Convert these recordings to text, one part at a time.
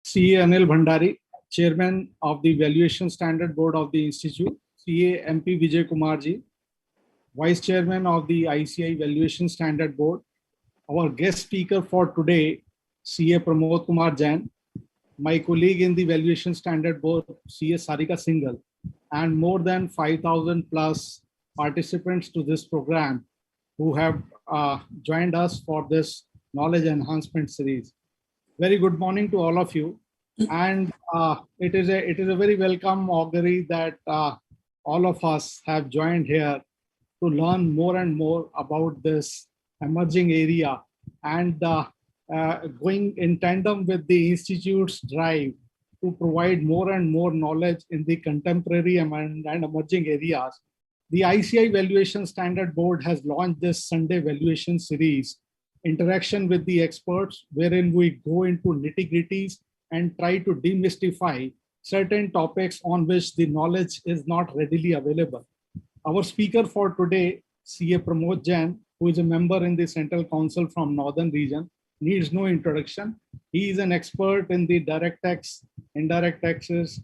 CA Anil Bhandari, Chairman of the Valuation Standard Board of the Institute, CA MP Vijay Kumar ji, Vice Chairman of the ICI Valuation Standard Board. Our guest speaker for today, CA Pramod Kumar Jain, my colleague in the Valuation Standard Board, CA Sarika Singhal, and more than 5,000 plus participants to this program who have joined us for this knowledge enhancement series. Very good morning to all of you. And it is a very welcome augury that all of us have joined here to learn more and more about this emerging area and going in tandem with the Institute's drive to provide more and more knowledge in the contemporary and emerging areas. The ICI Valuation Standard Board has launched this Sunday Valuation Series, Interaction with the Experts, wherein we go into nitty-gritties and try to demystify certain topics on which the knowledge is not readily available. Our speaker for today, CA Pramod Jain, who is a member in the Central Council from Northern Region, needs no introduction. He is an expert in the direct tax, indirect taxes,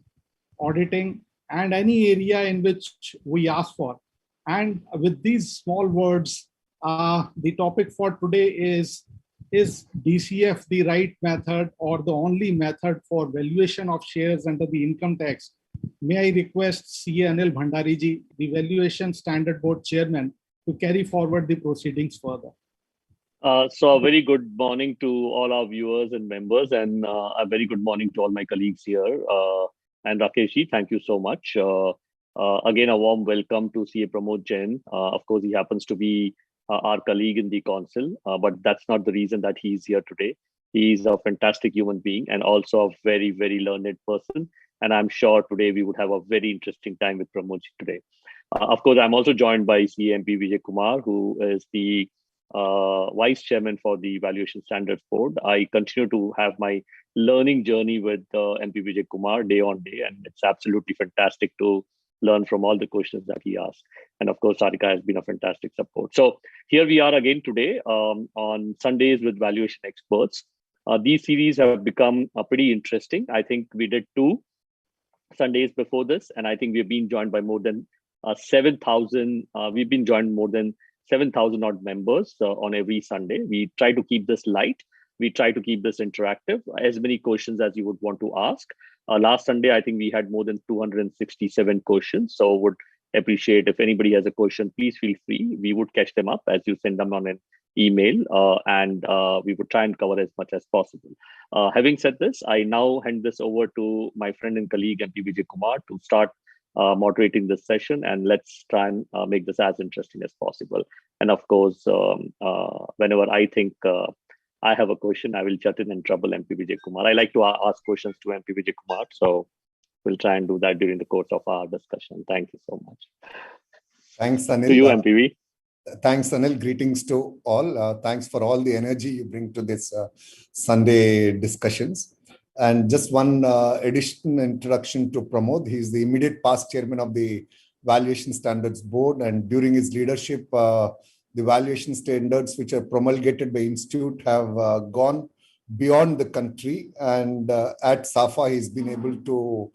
auditing, and any area in which we ask for. And with these small words, the topic for today is DCF the right method or the only method for valuation of shares under the income tax? May I request CA Anil Bhandari ji, the Valuation Standard Board Chairman, to carry forward the proceedings further. So a very good morning to all our viewers and members, and a very good morning to all my colleagues here. And Rakeshji, thank you so much. Again, a warm welcome to CA Pramod Jain. Of course, he happens to be our colleague in the council, but that's not the reason that he's here today. He's a fantastic human being and also a very, very learned person. And I'm sure today we would have a very interesting time with Pramodji today. Of course, I'm also joined by CMP Vijay Kumar, who is the Vice Chairman for the Valuation Standards Board. I continue to have my learning journey with MP Vijay Kumar day on day, and it's absolutely fantastic to learn from all the questions that he asks. And of course, Sarika has been a fantastic support. So here we are again today on Sundays with Valuation Experts. These series have become pretty interesting. I think we did 2 Sundays before this, and I think we've been joined by more than 7,000. We've been joined more than 7,000 odd members on every Sunday. We try to keep this light. We try to keep this interactive, as many questions as you would want to ask. Last Sunday, I think we had more than 267 questions. So would appreciate if anybody has a question, please feel free. We would catch them up as you send them on an email, and we would try and cover as much as possible. Having said this, I now hand this over to my friend and colleague, MP Vijay Kumar, to start moderating this session, and let's try and make this as interesting as possible. And of course, whenever I think I have a question, I will chat in and trouble MP Vijay Kumar. I like to ask questions to MP Vijay Kumar, so we'll try and do that during the course of our discussion. Thank you so much. Thanks, Anil. To you, MPV. Thanks, Anil. Greetings to all. Thanks for all the energy you bring to this Sunday discussions. And just one additional introduction to Pramod. He is the immediate past chairman of the Valuation Standards Board, and during his leadership, the valuation standards which are promulgated by Institute have gone beyond the country. And at SAFA, he's been able to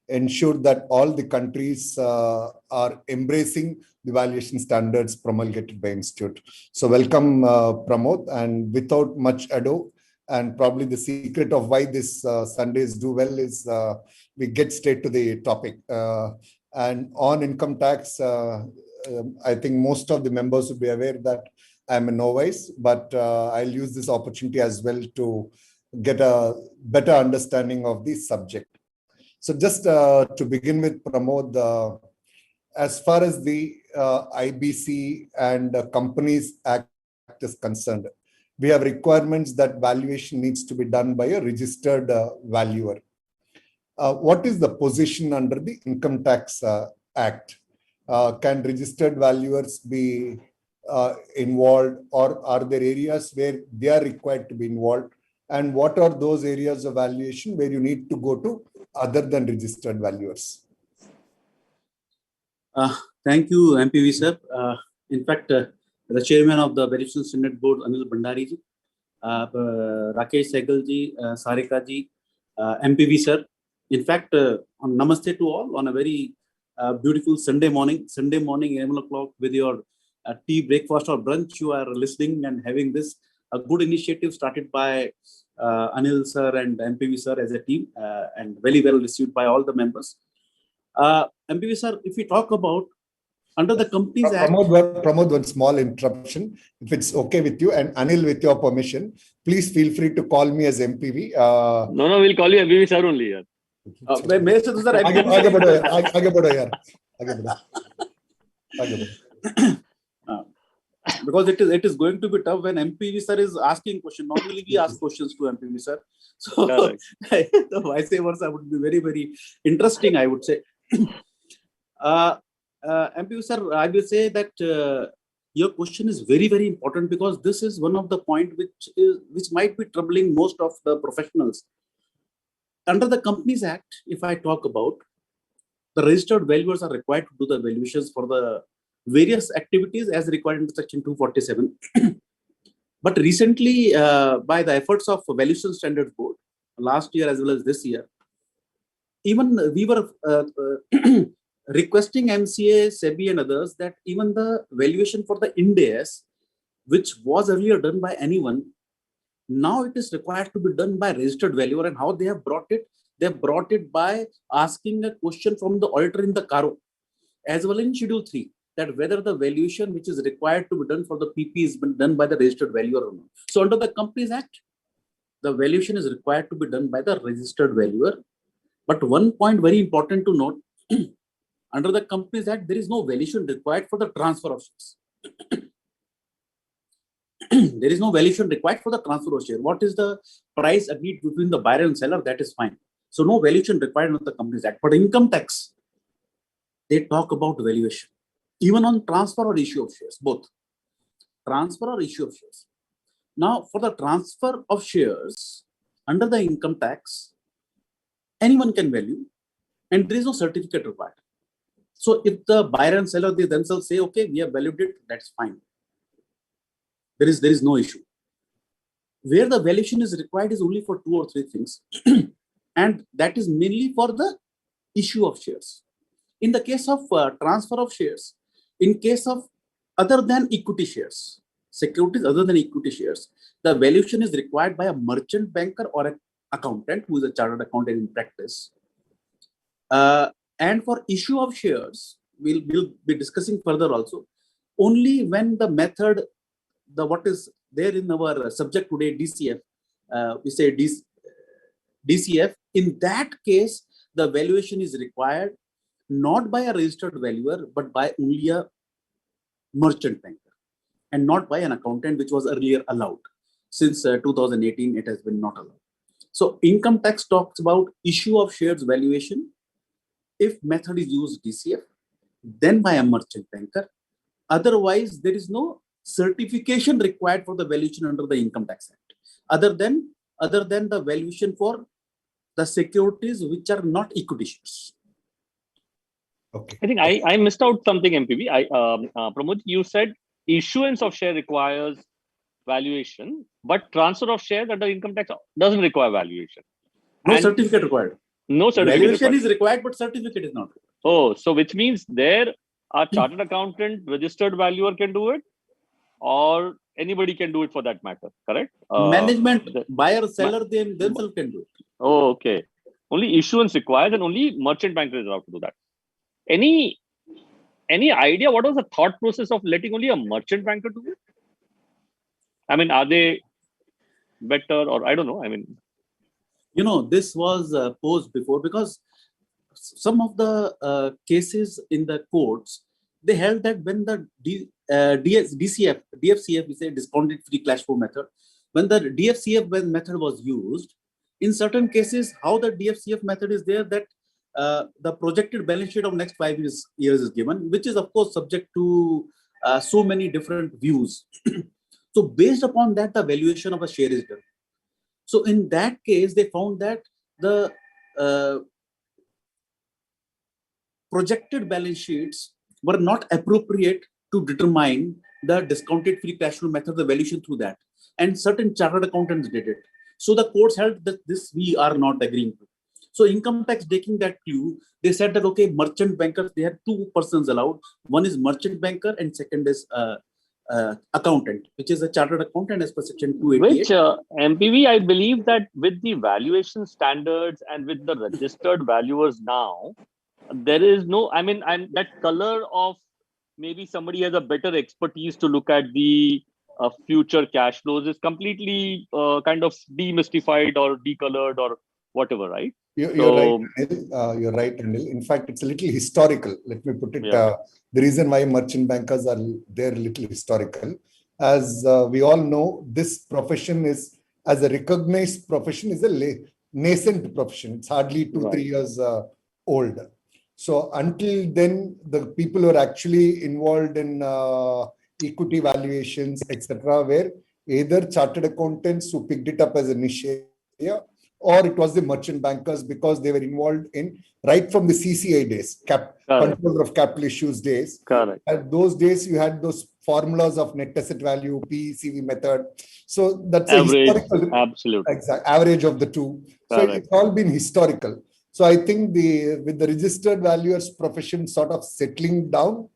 ensure that all the countries are embracing the valuation standards promulgated by Institute. So welcome, Pramod. And without much ado, and probably the secret of why this Sundays do well is we get straight to the topic. And on income tax, I think most of the members will be aware that I'm a novice, but I'll use this opportunity as well to get a better understanding of the subject. So just to begin with, Pramod, as far as the IBC and Companies Act is concerned, we have requirements that valuation needs to be done by a registered valuer. What is the position under the Income Tax Act? Can registered valuers be involved, or are there areas where they are required to be involved? And what are those areas of valuation where you need to go to other than registered valuers? Thank you, MPV sir. In fact, the chairman of the Valuation Standard Board, Anil Bhandari ji, Rakesh Sehgal ji, Sarika ji, MPV sir. In fact, on Namaste to all on a very beautiful Sunday morning, 11 o'clock with your tea, breakfast or brunch, you are listening and having this a good initiative started by Anil sir and MPV sir as a team and very well received by all the members. MPV sir, if we talk about under the Companies Act. Pramod, one small interruption. If it's okay with you, and Anil, with your permission, please feel free to call me as MPV. No, we'll call you MPV sir only. Yeah. आगे बढ़ो यार. Because it is going to be tough when MPV sir is asking questions. Normally we ask questions to MPV sir. So the vice versa would be very, very interesting, I would say. MPV sir, I will say that your question is very, very important because this is one of the point which might be troubling most of the professionals. Under the Companies Act, if I talk about, the registered valuers are required to do the valuations for the various activities as required in Section 247. But recently, by the efforts of Valuation Standards Board, last year as well as this year, even we were requesting MCA, SEBI and others that even the valuation for the Ind AS, which was earlier done by anyone, now it is required to be done by registered valuer. And how they have brought it? They have brought it by asking a question from the auditor in the CARO, as well in Schedule 3, that whether the valuation which is required to be done for the PP is been done by the registered valuer or not. So under the Companies Act, the valuation is required to be done by the registered valuer. But one point very important to note, under the Companies Act, there is no valuation required for the transfer of shares. There is no valuation required for the transfer of share. What is the price agreed between the buyer and seller? That is fine. So no valuation required under the Companies Act. But income tax, they talk about valuation, even on transfer or issue of shares, both transfer or issue of shares. Now, for the transfer of shares under the income tax, anyone can value, and there is no certificate required. So if the buyer and seller, they themselves say, okay, we have valued it, that's fine. There is no issue. Where the valuation is required is only for 2 or 3 things. And that is mainly for the issue of shares. In the case of transfer of shares, in case of other than equity shares, securities other than equity shares, the valuation is required by a merchant banker or an accountant who is a chartered accountant in practice. And for issue of shares, we'll be discussing further also, only when the method, what is there in our subject today, DCF, we say DCF, in that case, the valuation is required not by a registered valuer, but by only a merchant banker and not by an accountant, which was earlier allowed. Since 2018, it has been not allowed. So income tax talks about issue of shares valuation. If method is used DCF, then by a merchant banker. Otherwise, there is no certification required for the valuation under the Income Tax Act, other than the valuation for the securities which are not equity shares. Okay. I think I missed out something, MPV. Pramod, you said issuance of share requires valuation, but transfer of shares under income tax doesn't require valuation. No certificate required. No certificate. Valuation is required, but certificate is not required. Oh, so which means there a chartered accountant, registered valuer can do it, or anybody can do it for that matter, correct? Management, buyer, seller, themselves can do it. Oh, okay. Only issuance requires, and only merchant banker is allowed to do that. Any idea what was the thought process of letting only a merchant banker do it? I mean, are they better, or I don't know? I mean, this was posed before because some of the cases in the courts, they held that when the DFCF, we say discounted free cash flow method, when the DFCF method was used, in certain cases, how the DFCF method is there, that the projected balance sheet of next 5 years is given, which is of course subject to so many different views. So based upon that, the valuation of a share is done. So in that case, they found that the projected balance sheets were not appropriate to determine the discounted free cash flow method, the valuation through that. And certain chartered accountants did it. So the courts held that this we are not agreeing to. So income tax taking that clue, they said that, okay, merchant bankers, they had two persons allowed. One is merchant banker and second is accountant, which is a chartered accountant as per section 288. Which MPV, I believe that with the valuation standards and with the registered valuers now, there is no, I mean, and that color of maybe somebody has a better expertise to look at the future cash flows is completely kind of demystified or decolored or whatever, right? You're So- right, Anil. You're right, Anil. In fact, it's a little historical. Let me put it. Yeah. The reason why merchant bankers are there, little historical, as we all know, this profession is, as a recognized profession, is a nascent profession. It's hardly 2-3 Right. years old. So until then, the people who are actually involved in equity valuations, etc., were either chartered accountants who picked it up as a niche area, or it was the merchant bankers because they were involved in right from the CCI days, Correct. controller of capital issues days. Correct. At those days, you had those formulas of net asset value, PECV method. So that's a Average, historical absolutely. exact average of the two. So Correct. it's all been historical. So I think with the registered valuers profession sort of settling down,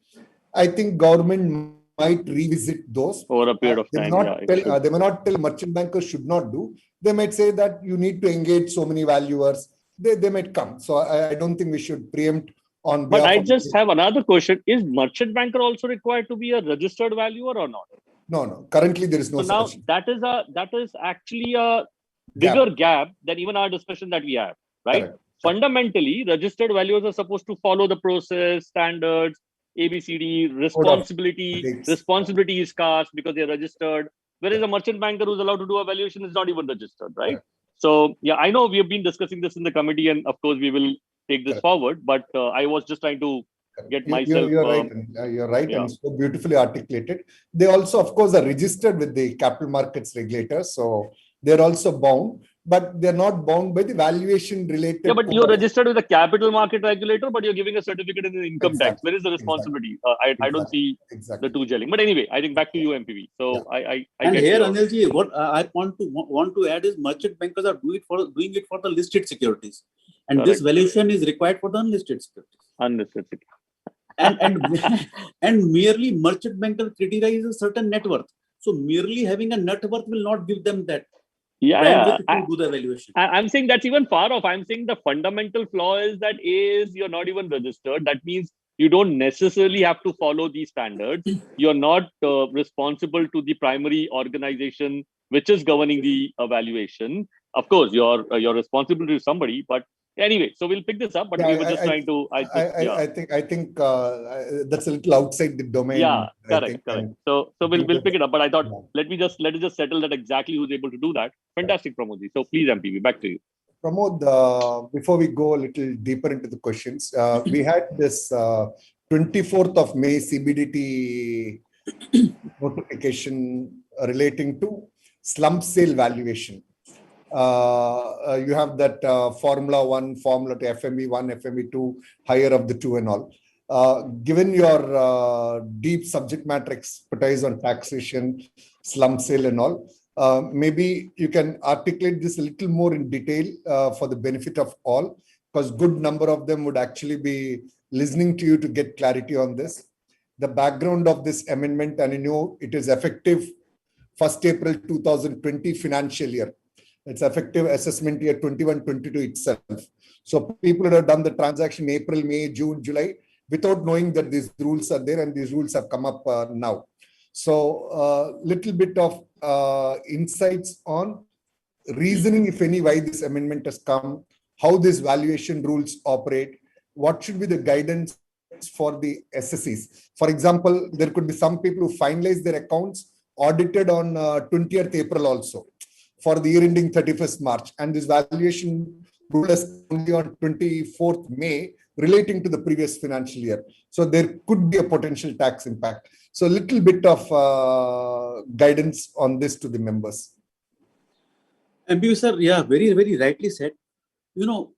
I think government might revisit those. Over a period of They may time, not yeah. tell, they may not tell merchant bankers should not do. They might say that you need to engage so many valuers. They might come. So I don't think we should preempt on But behalf I of- just have another question. Is merchant banker also required to be a registered valuer or not? No. Currently, there is no So now such that is actually a bigger gap than even our discussion that we have, right? Correct. Fundamentally, registered valuers are supposed to follow the process, standards, ABCD, responsibility. ethics. Responsibility is cast because they're registered. Whereas a merchant banker who's allowed to do a valuation is not even registered, right? Correct. So yeah, I know we have been discussing this in the committee, and of course we will take this Correct. forward. But I was just trying to get myself. You're right. You're right, yeah. and so beautifully articulated. They also, of course, are registered with the capital markets regulators, so they're also bound, but they're not bound by the valuation related. Yeah, but you're registered with the capital market regulator, but you're giving a certificate in the income tax. Exactly. Where is the responsibility? I don't see Exactly. the two gelling. But anyway, I think back to you, MPV. So I And get here, your- Anilji, what I want to add is merchant bankers are doing it for the listed securities, and this Correct. valuation is required for the unlisted securities. unlisted. And merely merchant banker criticizes a certain net worth. So merely having a net worth will not give them that Yeah, bandwidth to do the evaluation. I'm saying that's even far off. I'm saying the fundamental flaw is that you're not even registered. That means you don't necessarily have to follow these standards. You're not responsible to the primary organization which is governing the evaluation. Of course, you're responsible to somebody. But anyway, so we'll pick this up. But we were just trying to. I think that's a little outside the domain. Yeah, I correct. think, So we'll pick it up. But I thought Yeah. let us just settle that exactly who's able to do that. Fantastic, Pramodji. So please, MPV, back to you. Pramod, before we go a little deeper into the questions, we had this 24th of May CBDT notification relating to slump sale valuation. You have that Formula 1, Formula 2, FME 1, FME 2, higher of the two and all. Given your deep subject matter expertise on taxation, slump sale and all, maybe you can articulate this a little more in detail for the benefit of all, because good number of them would actually be listening to you to get clarity on this. The background of this amendment, and you know it is effective 1st April 2020 financial year. It's effective assessment year 21-22 itself. So people who have done the transaction April, May, June, July, without knowing that these rules are there, and these rules have come up now. So little bit of insights on reasoning, if any, why this amendment has come, how these valuation rules operate, what should be the guidance for the SSEs. For example, there could be some people who finalize their accounts audited on 20th April also for the year ending 31st March. And this valuation rule is only on 24th May relating to the previous financial year. So there could be a potential tax impact. So a little bit of guidance on this to the members. MPV sir, yeah, very, very rightly said. You know,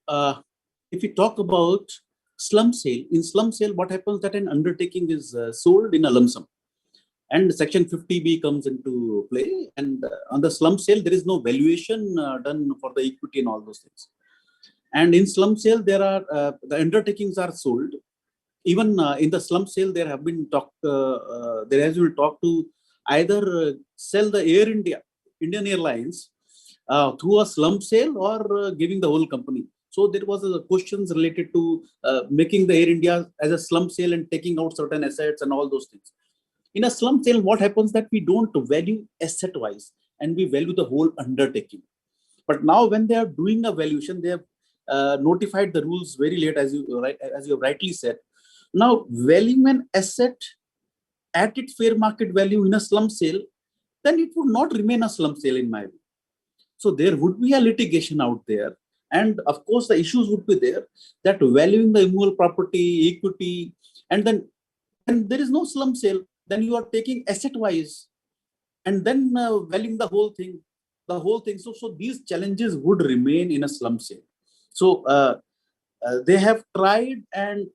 if we talk about slump sale, in slump sale, what happens that an undertaking is sold in a lump sum. And Section 50B comes into play. And on the slump sale, there is no valuation done for the equity and all those things. And in slump sale, there are the undertakings are sold. Even in the slump sale, there has been talk to either sell the Indian Airlines through a slump sale or giving the whole company. So there was questions related to making the Air India as a slump sale and taking out certain assets and all those things. In a slump sale, what happens that we don't value asset wise and we value the whole undertaking. But now when they are doing a valuation, they have notified the rules very late, as you rightly said. Now, valuing an asset at its fair market value in a slump sale, then it would not remain a slump sale in my view. So there would be a litigation out there. And of course, the issues would be there that valuing the immovable property, equity, and then there is no slump sale, then you are taking asset wise and then valuing the whole thing. So these challenges would remain in a slump sale. So they have tried and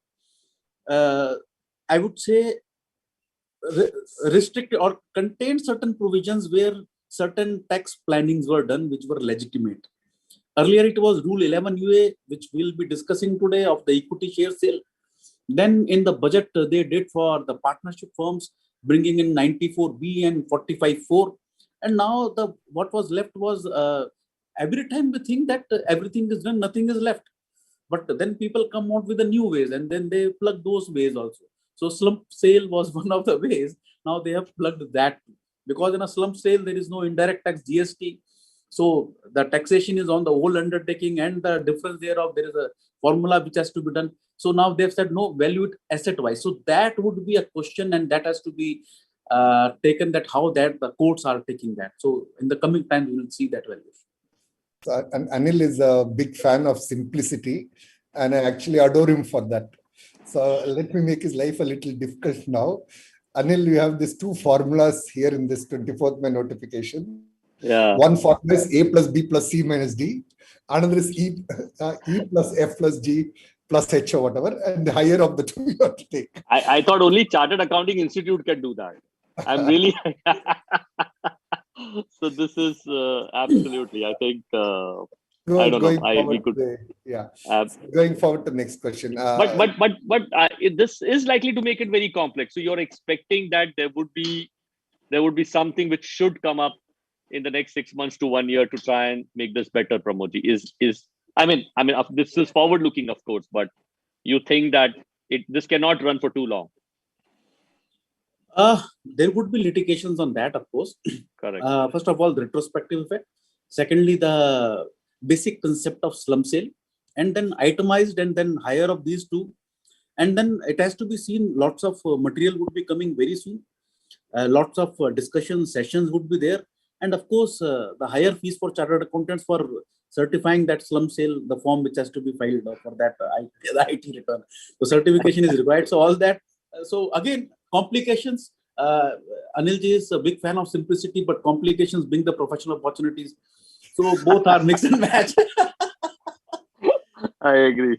I would say restrict or contain certain provisions where certain tax plannings were done which were legitimate. Earlier it was Rule 11UA, which we'll be discussing today, of the equity share sale. Then in the budget they did for the partnership firms, bringing in 94B and 45(4). And now what was left was every time we think that everything is done, nothing is left. But then people come out with the new ways and then they plug those ways also. So slump sale was one of the ways. Now they have plugged that, because in a slump sale, there is no indirect tax GST. So the taxation is on the whole undertaking, and the difference thereof, there is a formula which has to be done. So now they've said no, value it asset wise. So that would be a question, and that has to be taken, that how that the courts are taking that. So in the coming time, we will see that valuation. So, and Anil is a big fan of simplicity, and I actually adore him for that. So let me make his life a little difficult now. Anil, you have these two formulas here in this 24th May notification. Yeah. One formula is A plus B plus C minus D. Another is E plus F plus G plus H or whatever. And the higher of the two you have to take. I thought only Chartered Accounting Institute can do that. I'm really... So this is absolutely, I think... I don't know. We could, going forward to the next question. But this is likely to make it very complex. So you're expecting that there would be something which should come up in the next 6 months to 1 year to try and make this better, Pramodji. I mean, this is forward looking, of course, but you think that this cannot run for too long? There would be litigations on that, of course. Correct. First of all, the retrospective effect. Secondly, the basic concept of slump sale, and then itemized and then higher of these two. And then it has to be seen, lots of material would be coming very soon. Lots of discussion sessions would be there. And of course, the higher fees for chartered accountants for certifying that slump sale, the form which has to be filed for that the IT return. So certification is required. So all that. So again, complications. Anil ji is a big fan of simplicity, but complications bring the professional opportunities. So both are mix and match. I agree.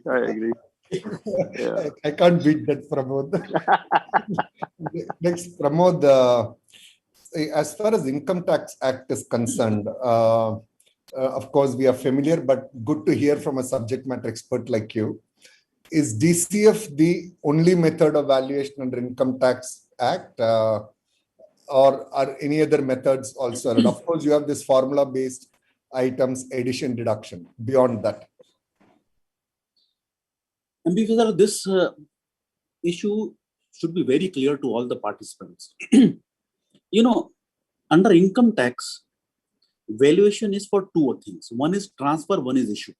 Yeah. I can't beat that, Pramod. Next, Pramod, as far as Income Tax Act is concerned, of course, we are familiar, but good to hear from a subject matter expert like you. Is DCF the only method of valuation under Income Tax Act, or are any other methods also? And of course, you have this formula-based items, addition, deduction. Beyond that, and because this issue should be very clear to all the participants. Under income tax, valuation is for two things. One is transfer, one is issue.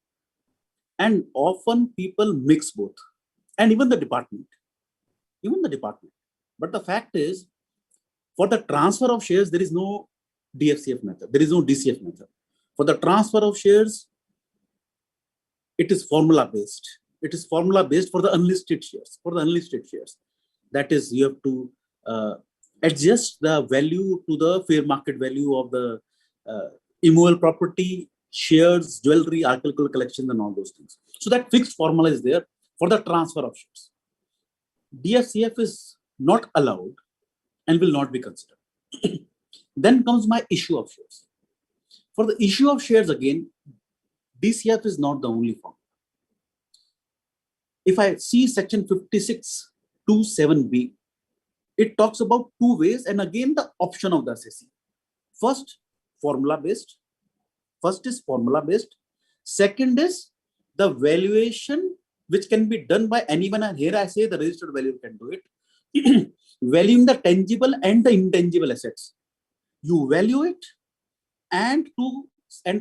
And often people mix both, and even the department. But the fact is, for the transfer of shares, there is no DFCF method. There is no DCF method. For the transfer of shares, it is formula based. It is formula based for the unlisted shares. That is, you have to adjust the value to the fair market value of the immovable property, shares, jewelry, article collections, and all those things. So that fixed formula is there for the transfer of shares. DFCF is not allowed and will not be considered. Then comes my issue of shares. For the issue of shares again, DCF is not the only form. If I see section 56(2)(7)(b), it talks about two ways, and again the option of the assessee. First, formula based. First is formula based. Second is the valuation which can be done by anyone, and here I say the registered valuer can do it. Valuing the tangible and the intangible assets. You value it and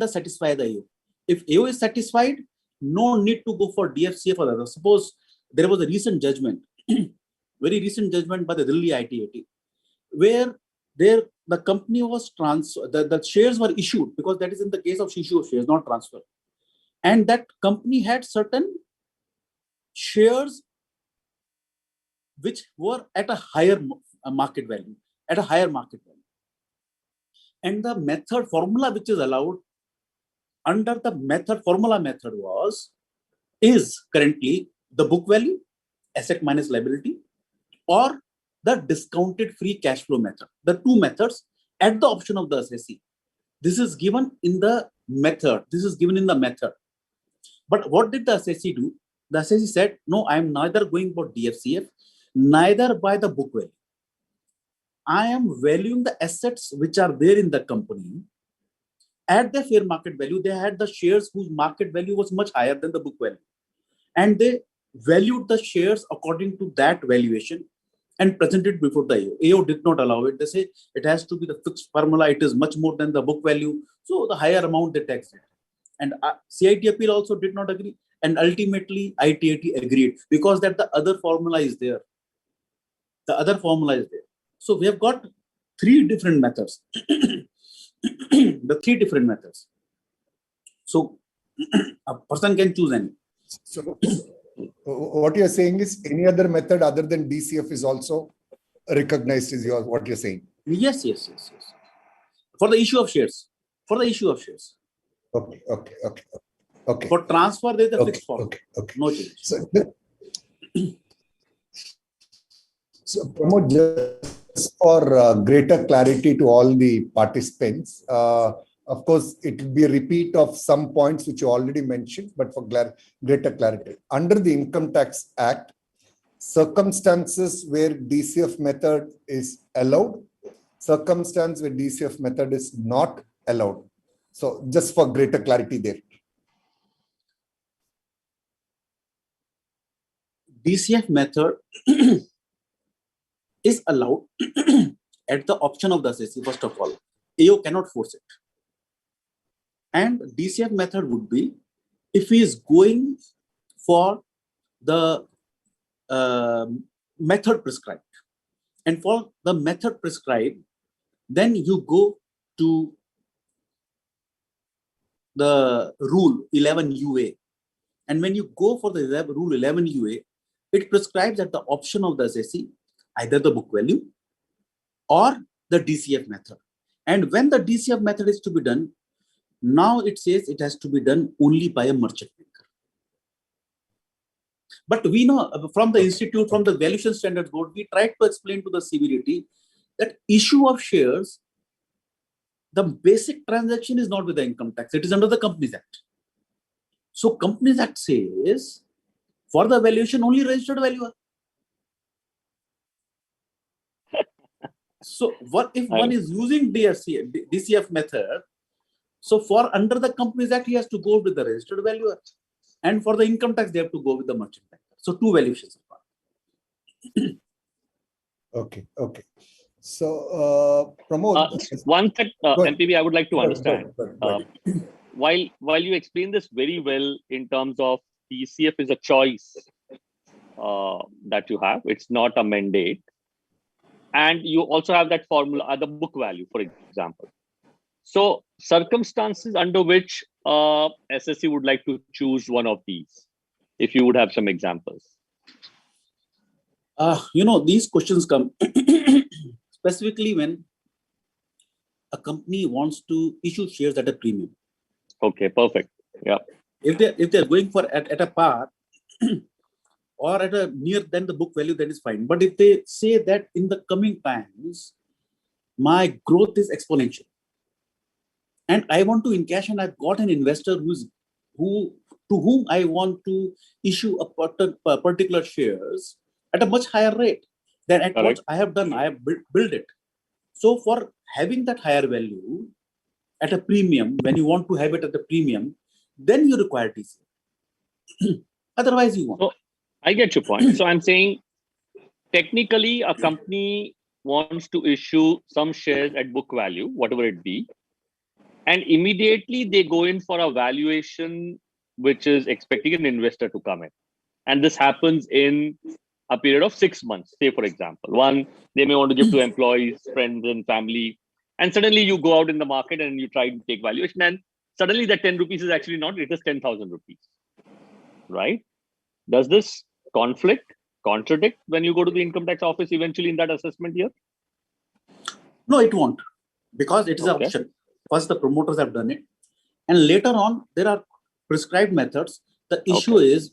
satisfy the AO. If AO is satisfied, no need to go for DFCF or other. Suppose there was a recent judgment, very recent judgment by the Delhi ITAT, where the company was the shares were issued, because that is in the case of issue of shares, not transfer. And that company had certain shares which were at a higher market value, And the formula which is allowed under the formula method is currently the book value, asset minus liability, or the discounted free cash flow method. The two methods at the option of the assessee. This is given in the method. But what did the assessee do? The assessee said, no, I am neither going for DFCF, neither by the book value. I am valuing the assets which are there in the company at the fair market value. They had the shares whose market value was much higher than the book value. And they valued the shares according to that valuation and presented before the AO. AO did not allow it. They say it has to be the fixed formula. It is much more than the book value. So the higher amount they taxed it. And CIT appeal also did not agree. And ultimately ITAT agreed, because that the other formula is there. So we have got three different methods. So a person can choose any. So what you're saying is any other method other than DCF is also recognized, is what you're saying? Yes. For the issue of shares. Okay. For transfer, there is a fixed form. Okay. No change. So Pramod, just for greater clarity to all the participants, of course, it will be a repeat of some points which you already mentioned, but for greater clarity. Under the Income Tax Act, circumstances where DCF method is allowed, circumstance where DCF method is not allowed. So just for greater clarity there. DCF method is allowed at the option of the assessee, first of all. AO cannot force it. And DCF method would be if he is going for the method prescribed. And for the method prescribed, then you go to the rule 11 UA. And when you go for the rule 11 UA, it prescribes at the option of the assessee either the book value or the DCF method. And when the DCF method is to be done, now it says it has to be done only by a merchant banker. But we know from the institute, from the Valuation Standards Board, we tried to explain to the CBDT that issue of shares, the basic transaction is not with the income tax. It is under the Companies Act. So Companies Act says for the valuation only registered valuer. So what if one is using DCF method? So for under the Companies Act, he has to go with the registered valuer. And for the income tax, they have to go with the merchant banker. So two valuations are part. Okay. So Pramod, one thing, MPB, I would like to understand. While you explain this very well in terms of DCF is a choice that you have, it's not a mandate. And you also have that formula, the book value, for example. So circumstances under which SSC would like to choose one of these, if you would have some examples. These questions come specifically when a company wants to issue shares at a premium. Okay, perfect. Yeah. If they're going for at a par or at a near than the book value, that is fine. But if they say that in the coming times, my growth is exponential. And I want to encash, and I've got an investor to whom I want to issue a particular shares at a much higher rate than at what I have done. I have built it. So for having that higher value at a premium, when you want to have it at a premium, then you require TCF. Otherwise, you won't. So I get your point. So I'm saying technically a company wants to issue some shares at book value, whatever it be, and immediately they go in for a valuation which is expecting an investor to come in. And this happens in a period of 6 months, say, for example. One, they may want to give to employees, friends, and family. And suddenly you go out in the market and you try to take valuation. And suddenly that 10 rupees is actually not, it is 10,000 rupees. Right? Does this contradict when you go to the income tax office eventually in that assessment year? No, it won't. Because it is an option. First, the promoters have done it. And later on, there are prescribed methods. The issue is,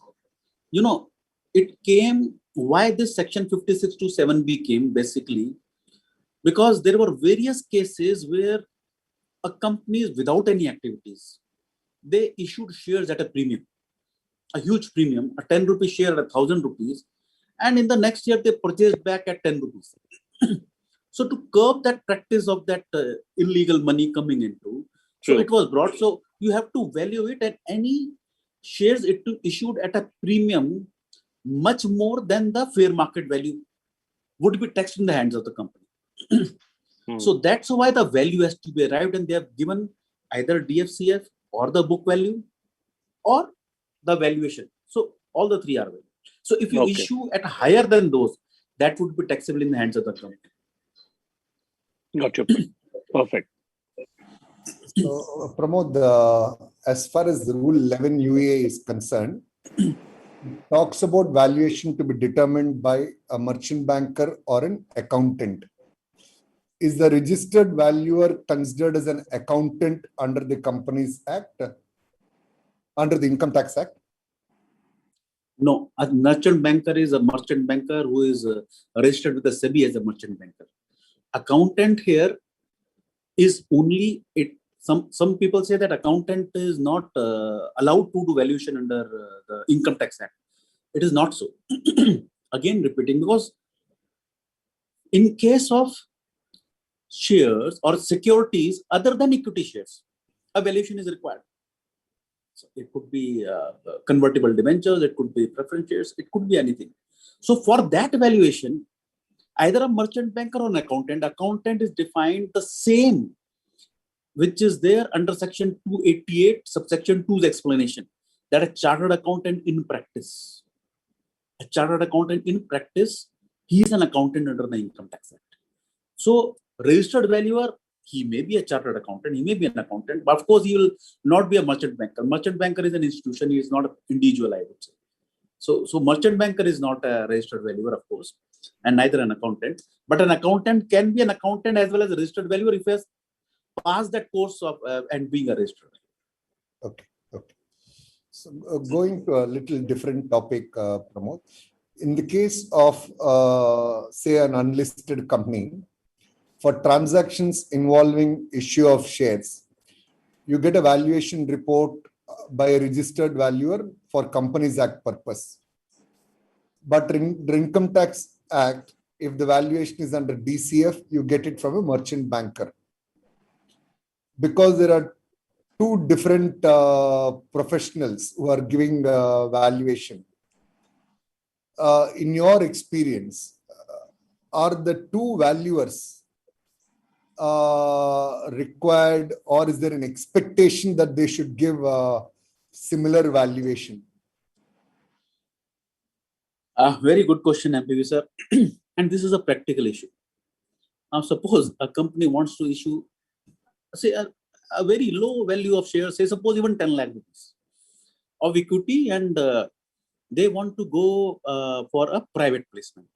it came, why this section 56 to 7B came basically, because there were various cases where a company without any activities, they issued shares at a premium, a huge premium, a 10 rupee share at 1,000 rupees. And in the next year, they purchased back at 10 rupees. So to curb that practice of that illegal money coming into, so it was brought. So you have to value it, and any shares issued at a premium much more than the fair market value would be taxed in the hands of the company. So that's why the value has to be arrived, and they have given either DFCF or the book value or the valuation. So all the three are value. So if you issue at higher than those, that would be taxable in the hands of the company. Got your point. Perfect. So, Pramod, as far as the Rule 11 UA is concerned, it talks about valuation to be determined by a merchant banker or an accountant. Is the registered valuer considered as an accountant under the Companies Act, under the Income Tax Act? No, a merchant banker is a merchant banker who is registered with the SEBI as a merchant banker. Accountant here is only it. Some people say that accountant is not allowed to do valuation under the Income Tax Act. It is not so. Again, repeating, because in case of shares or securities other than equity shares, a valuation is required. So it could be convertible debentures, it could be preference shares, it could be anything. So for that valuation, either a merchant banker or an accountant is defined the same, which is there under section 288, subsection 2's explanation, that a chartered accountant in practice. A chartered accountant in practice, he is an accountant under the Income Tax Act. So registered valuer, he may be a chartered accountant, he may be an accountant, but of course he will not be a merchant banker. Merchant banker is an institution, he is not an individual, I would say. So merchant banker is not a registered valuer, of course, and neither an accountant. But an accountant can be an accountant as well as a registered valuer if he has passed that course of and being a registered. Okay. So going to a little different topic, Pramod. In the case of, say, an unlisted company, for transactions involving issue of shares, you get a valuation report by a registered valuer for Companies Act purpose. But in the Income Tax Act, if the valuation is under DCF, you get it from a merchant banker. Because there are two different professionals who are giving valuation. In your experience, are the two valuers required, or is there an expectation that they should give a similar valuation? Very good question, MPV sir. And this is a practical issue. Now, suppose a company wants to issue, say, a very low value of shares, say, suppose even 10 lakh rupees of equity, and they want to go for a private placement.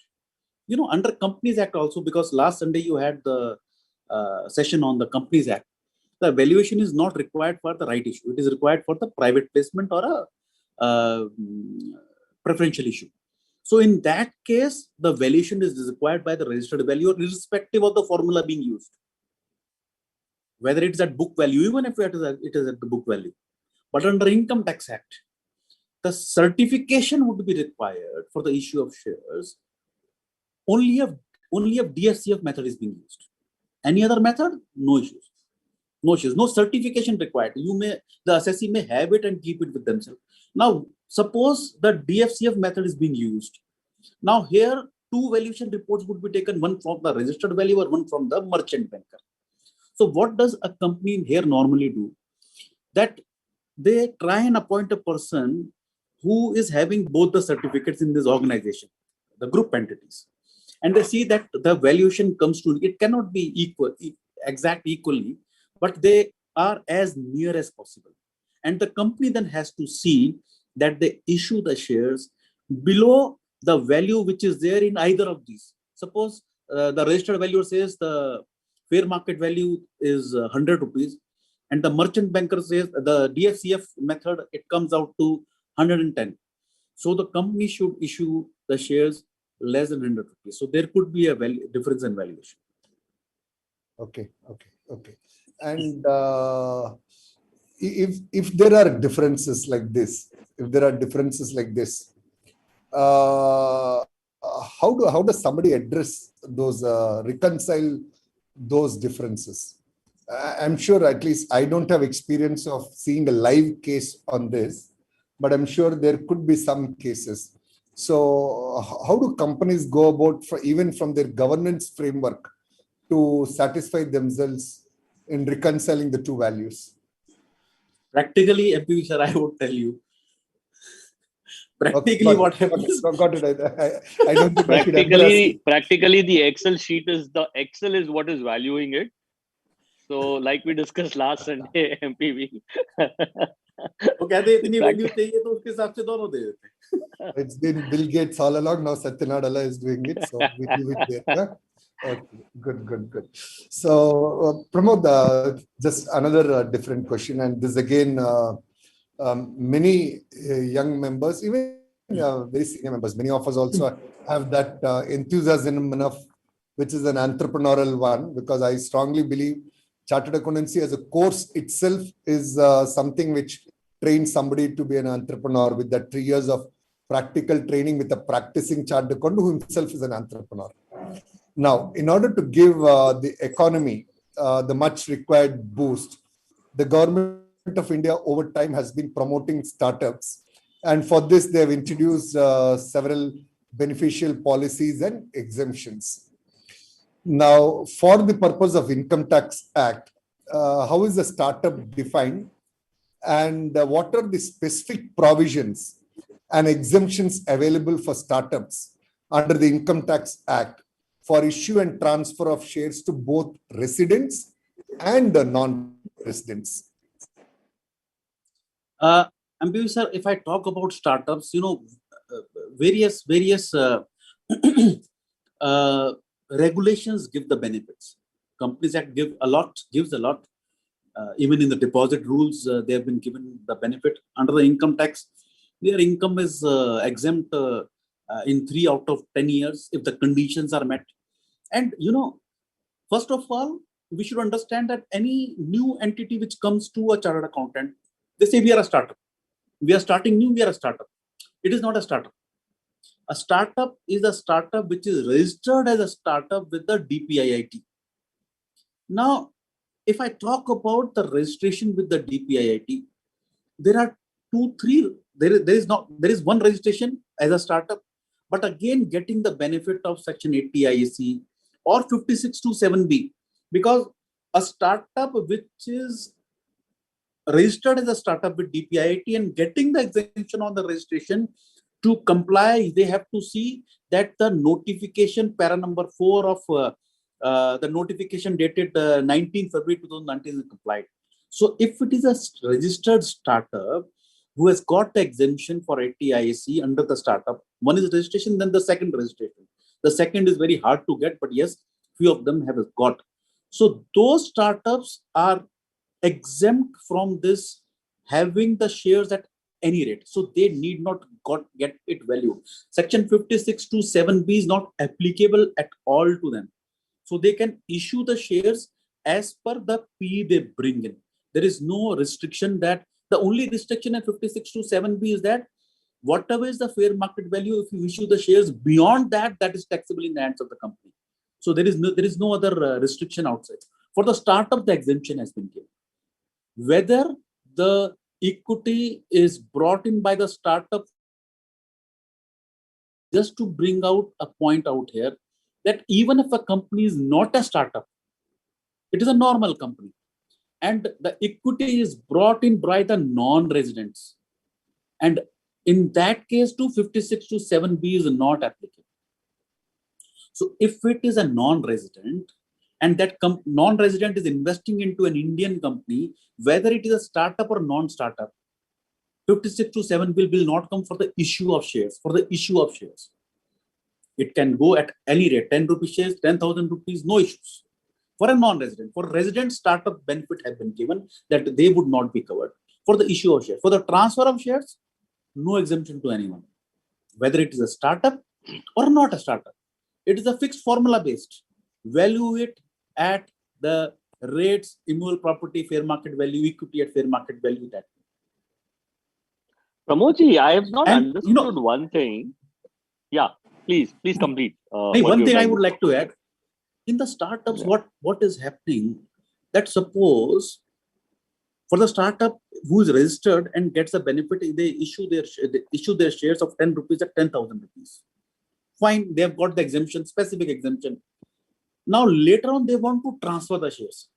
Under Companies Act also, because last Sunday you had the session on the Companies Act, the valuation is not required for the right issue. It is required for the private placement or a preferential issue. So in that case, the valuation is required by the registered value, irrespective of the formula being used. Whether it's at book value, even if it is at the book value. But under Income Tax Act, the certification would be required for the issue of shares only if DFCF method is being used. Any other method, no issues. No issues, no certification required. The assessee may have it and keep it with themselves. Now, suppose the DFCF method is being used. Now here, two valuation reports would be taken, one from the registered value or one from the merchant banker. So what does a company here normally do? That they try and appoint a person who is having both the certificates in this organization, the group entities. And they see that the valuation comes to, it cannot be exact equally, but they are as near as possible. And the company then has to see that they issue the shares below the value which is there in either of these. Suppose the registered value says the fair market value is 100 rupees, and the merchant banker says the DFCF method, it comes out to 110. So the company should issue the shares less than 100 rupees. So there could be a difference in valuation. Okay. And if there are differences like this, how does somebody address those, reconcile those differences? I'm sure, at least I don't have experience of seeing a live case on this, but I'm sure there could be some cases. So how do companies go about, even from their governance framework, to satisfy themselves in reconciling the two values? Practically, MP sir, I would tell you. Practically, what happens? Got it. I don't think practically, the Excel sheet is what is valuing it. So, like we discussed last Sunday, MPV. It's been Bill Gates all along. Now Satya Nadella is doing it, so we leave it there. Okay, good. So, Pramod, just another different question, and this again, many young members, even very senior members, many of us also have that enthusiasm enough, which is an entrepreneurial one, because I strongly believe Chartered Accountancy as a course itself is something which trains somebody to be an entrepreneur with that 3 years of practical training with a practicing chartered accountant who himself is an entrepreneur. Now, in order to give the economy the much required boost, the government of India over time has been promoting startups. And for this, they have introduced several beneficial policies and exemptions. Now, for the purpose of Income Tax Act, how is the startup defined? And what are the specific provisions and exemptions available for startups under the Income Tax Act for issue and transfer of shares to both residents and non-residents? Ambi sir, if I talk about startups, various regulations give the benefits. Companies Act gives a lot. Even in the deposit rules, they have been given the benefit. Under the income tax, their income is exempt in 3 out of 10 years if the conditions are met. And first of all, we should understand that any new entity which comes to a chartered accountant, they say we are a startup. We are starting new, we are a startup. It is not a startup. A startup is a startup which is registered as a startup with the DPIIT. Now, if I talk about the registration with the DPIIT, there are there is one registration as a startup, but again getting the benefit of Section 80 IAC or 5627B, because a startup which is registered as a startup with DPIIT and getting the exemption on the registration, to comply, they have to see that the notification para number 4 of the notification dated 19 February 2019 is complied. So if it is a registered startup who has got the exemption for 80 IAC under the startup, one is registration, then the second registration. The second is very hard to get, but yes, few of them have got. So those startups are exempt from this, having the shares at any rate. So they need not get it valued. Section 56(2)(7)(b) is not applicable at all to them. So they can issue the shares as per the P they bring in. There is no restriction. That the only restriction at 56(2)(7)(b) is that whatever is the fair market value, if you issue the shares beyond that, that is taxable in the hands of the company. So there is no other restriction outside. For the startup, the exemption has been given. Whether the equity is brought in by the startup, just to bring out a point out here, that even if a company is not a startup, it is a normal company, and the equity is brought in by the non-residents, and in that case, 56(2)(7)(b) is not applicable. So if it is a non-resident, and that non-resident is investing into an Indian company, whether it is a startup or non-startup, 56(2)(7) will not come for the issue of shares. For the issue of shares, it can go at any rate, 10 rupees shares, 10,000 rupees, no issues. For a non-resident, for resident, startup benefit have been given that they would not be covered for the issue of shares. For the transfer of shares, no exemption to anyone, whether it is a startup or not a startup. It is a fixed formula based. Value it at the rates, immovable property, fair market value, equity at fair market value. That. Pramodji, I have not And, understood one thing. Yeah, please complete. One thing I would like to add, in the startups, what is happening, that suppose for the startup who is registered and gets a benefit, they issue their shares of 10 rupees at 10,000 rupees. Fine, they have got the exemption, specific exemption. Now later on, they want to transfer the shares.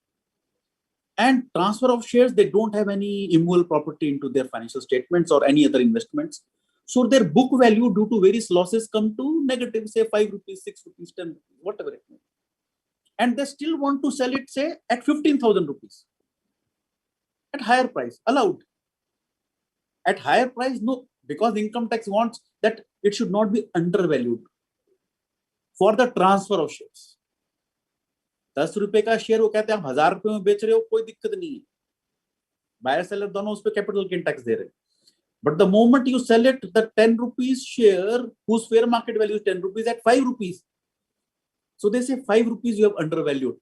And transfer of shares, they don't have any immovable property into their financial statements or any other investments. So their book value due to various losses come to negative, say 5 rupees, 6 rupees, 10 rupees, whatever it may be. And they still want to sell it, say, at 15,000 rupees. At higher price, allowed. At higher price, no, because income tax wants that it should not be undervalued for the transfer of shares. 10 रुपए का share वो कहते हैं आप 1000 रुपए में बेच रहे हो, कोई दिक्कत नहीं है. Buyer seller दोनों उस पे capital gain tax दे रहे हैं. But the moment you sell it, the 10 rupees share whose fair market value is 10 rupees at 5 rupees. So they say 5 rupees you have undervalued.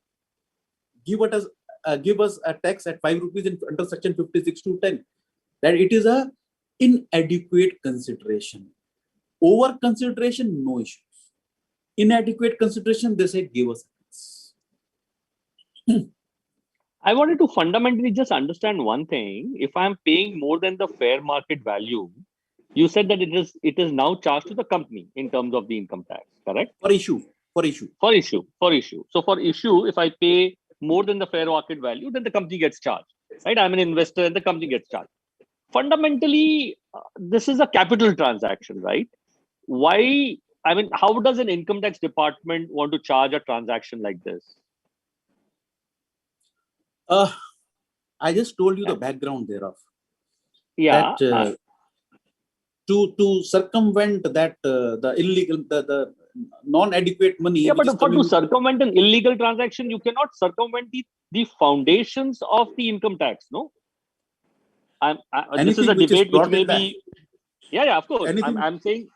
Give us a tax at 5 rupees under section 56(2)(10). That it is a inadequate consideration. Over consideration, no issues. Inadequate consideration, they say give us a tax. I wanted to fundamentally just understand one thing. If I'm paying more than the fair market value, you said that it is now charged to the company in terms of the income tax, correct? For issue. So for issue, if I pay more than the fair market value, then the company gets charged, right? I'm an investor and the company gets charged. Fundamentally, this is a capital transaction, right? Why? I mean, how does an income tax department want to charge a transaction like this? I just told you the background thereof. Yeah. That, to circumvent that the illegal, the non-adequate money. Yeah, but to circumvent an illegal transaction, you cannot circumvent the foundations of the income tax, no? This is a debate which may be. Yeah, of course. I'm saying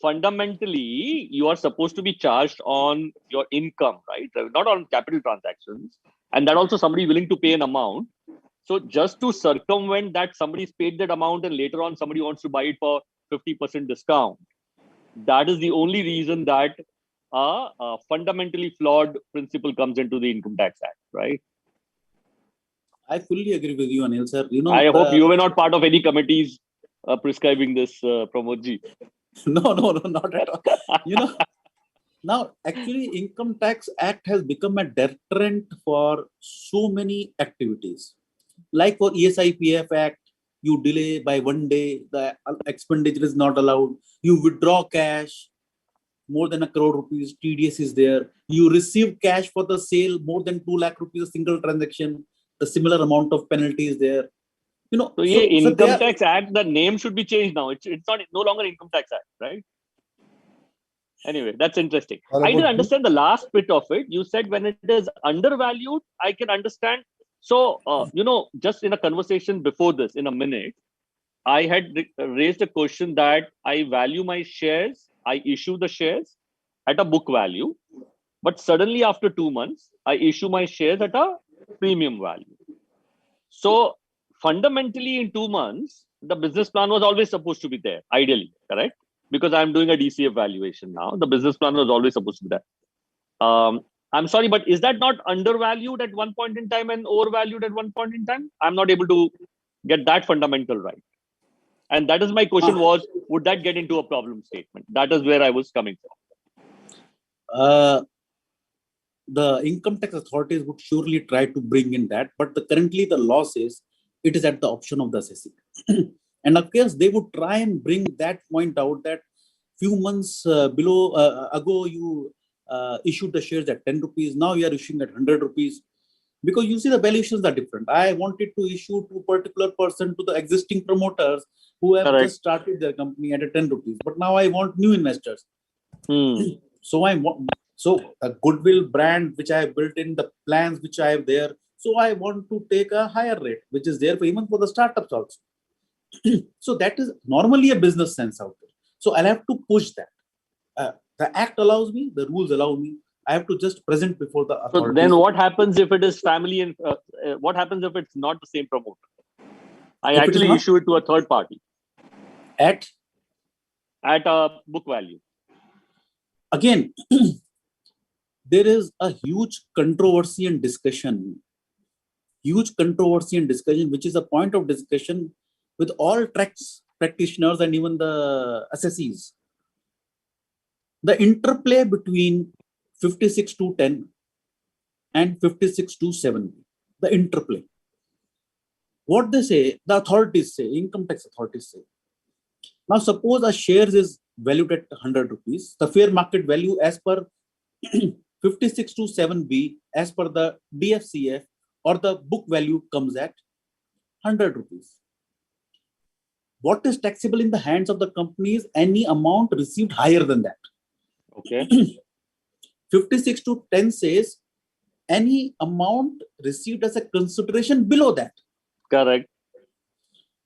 fundamentally, you are supposed to be charged on your income, right? Not on capital transactions. And that also somebody willing to pay an amount. So just to circumvent that, somebody's paid that amount and later on somebody wants to buy it for 50% discount. That is the only reason that a fundamentally flawed principle comes into the Income Tax Act, right? I fully agree with you, Anil sir. I hope you were not part of any committees prescribing this, Pramodji. No, not at all. Now, actually, Income Tax Act has become a deterrent for so many activities. Like for ESIPF Act, you delay by 1 day, the expenditure is not allowed. You withdraw cash, more than 1 crore rupees, TDS is there. You receive cash for the sale, more than 2 lakh rupees, a single transaction, the similar amount of penalty is there. So Income Tax Act, the name should be changed now. It's no longer Income Tax Act, right? Anyway, that's interesting. I didn't understand the last bit of it. You said when it is undervalued, I can understand. So, just in a conversation before this, in a minute, I had raised a question that I value my shares, I issue the shares at a book value, but suddenly after 2 months, I issue my shares at a premium value. So fundamentally in 2 months, the business plan was always supposed to be there, ideally, correct? Because I'm doing a DCF valuation now. The business plan was always supposed to be there. I'm sorry, but is that not undervalued at one point in time and overvalued at one point in time? I'm not able to get that fundamental right. And that is my question was, would that get into a problem statement? That is where I was coming from. The income tax authorities would surely try to bring in that, but currently the law says it is at the option of the assessee. And of course, they would try and bring that point out that few months ago you issued the shares at 10 rupees. Now you are issuing at 100 rupees. Because you see the valuations are different. I wanted to issue to a particular person, to the existing promoters who have Correct. just started their company at a 10 rupees. But now I want new investors. So a goodwill brand which I have built in, the plans which I have there. So I want to take a higher rate, which is there for even for the startups also. So that is normally a business sense out there. So I'll have to push that. The act allows me, the rules allow me. I have to just present before the authorities. So then what happens if it is family and what happens if it's not the same promoter? I If it is actually not- issue it to a third party At a book value. again, there is a huge controversy and discussion, which is a point of discussion with all tax practitioners and even the assessees. The interplay between 56(2)(10 and 56(2)(7), the interplay. What they say, the authorities say, income tax authorities say. Now, suppose a shares is valued at 100 rupees. The fair market value as per 56(2)(7)(b, as per the DFCF or the book value comes at 100 rupees. What is taxable in the hands of the company is any amount received higher than that. Okay. 56(2)(10) says any amount received as a consideration below that. Correct.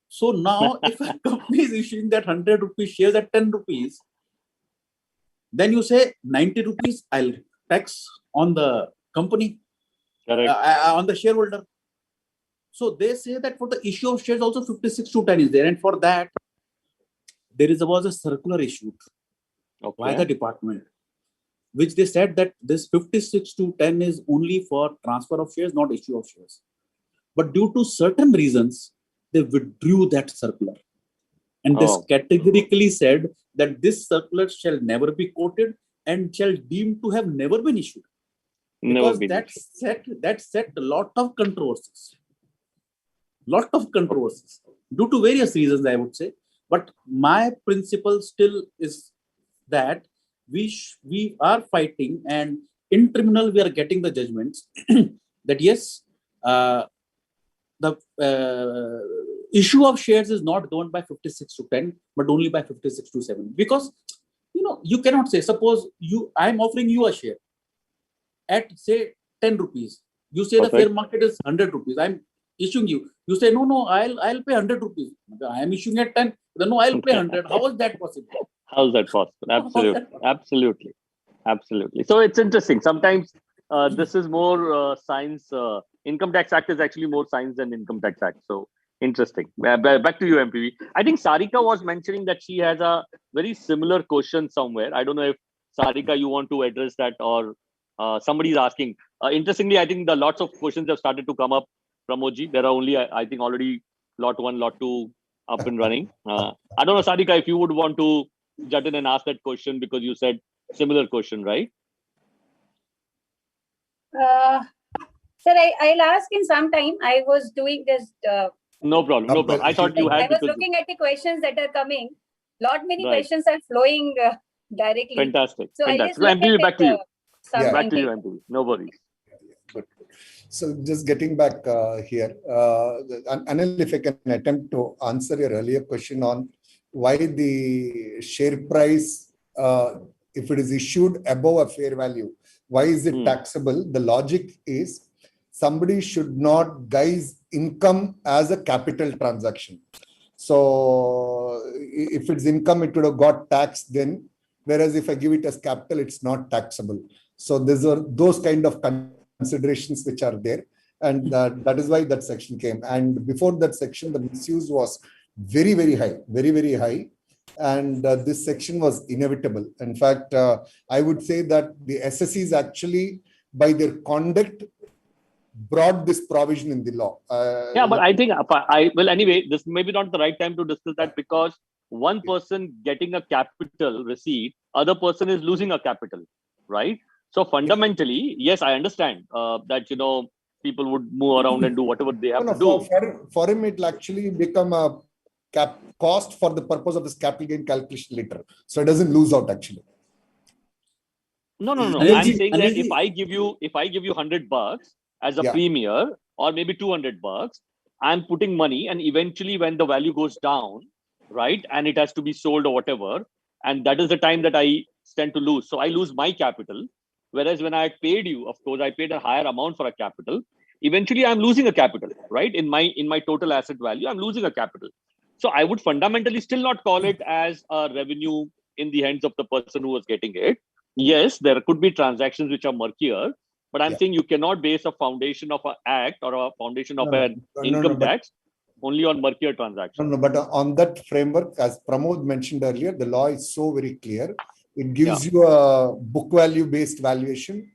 So now if a company is issuing that 100 rupees shares at 10 rupees, then you say 90 rupees I'll tax on the company, Correct. on the shareholder. So they say that for the issue of shares also 56(2)(10) is there. And for that, there was a circular issued by the department, which they said that this 56(2)(10) is only for transfer of shares, not issue of shares. But due to certain reasons, they withdrew that circular. And this categorically said that this circular shall never be quoted and shall deem to have never been issued. Because that set a lot of controversies. Due to various reasons, I would say. But my principle still is that we are fighting, and in tribunal we are getting the judgments that yes, the issue of shares is not governed by 56(2)(10, but only by 56(2)(7). Because you cannot say, suppose I'm offering you a share at say 10 rupees. You say the fair market is 100 rupees. I'm issuing you. You say no, I'll pay 100 rupees. I am issuing at 10. Then no, I'll pay 100. How is that possible? How is that possible? Absolutely. So it's interesting. Sometimes this is more science. Income Tax Act is actually more science than Income Tax Act. So interesting. Back to you, MPV. I think Sarika was mentioning that she has a very similar question somewhere. I don't know if Sarika, you want to address that, or somebody is asking. Interestingly, I think lots of questions have started to come up, Pramodji. There are only, I think, already lot 1, lot 2 up and running. I don't know, Sarika, if you would want to jut in and ask that question, because you said similar question, right? Sir, I'll ask in some time. I was doing this. No problem. I thought you had. I was looking at the questions that are coming. Many Right. questions are flowing directly. Fantastic. So I'll just MPV, back to you. Yeah. Back to you, MPV. No worries. Good. So just getting back here, Anil, if I can attempt to answer your earlier question on why the share price, if it is issued above a fair value, why is it taxable? The logic is somebody should not guise income as a capital transaction. So if it's income, it would have got taxed then. Whereas if I give it as capital, it's not taxable. So those kind of considerations which are there. And that is why that section came. And before that section, the misuse was very, very high, very, very high. And this section was inevitable. In fact, I would say that the SSEs actually, by their conduct, brought this provision in the law. Yeah, but I think well, anyway, this may be not the right time to discuss that, because one person getting a capital receipt, other person is losing a capital, right? So fundamentally, yes, I understand that, people would move around and do whatever they have to do. For him, it will actually become a cost for the purpose of this capital gain calculation later. So it doesn't lose out actually. No. Anilji, I'm saying that Anilji. if I give you $100 as a premier, or maybe $200, I'm putting money, and eventually when the value goes down, right, and it has to be sold or whatever, and that is the time that I stand to lose. So I lose my capital. Whereas when I had paid you, of course, I paid a higher amount for a capital. Eventually, I'm losing a capital, right? In my total asset value, I'm losing a capital. So I would fundamentally still not call it as a revenue in the hands of the person who was getting it. Yes, there could be transactions which are murkier, but I'm saying you cannot base a foundation of an act or a foundation of an income tax only on murkier transactions. No, but on that framework, as Pramod mentioned earlier, the law is so very clear. It gives you a book value based valuation,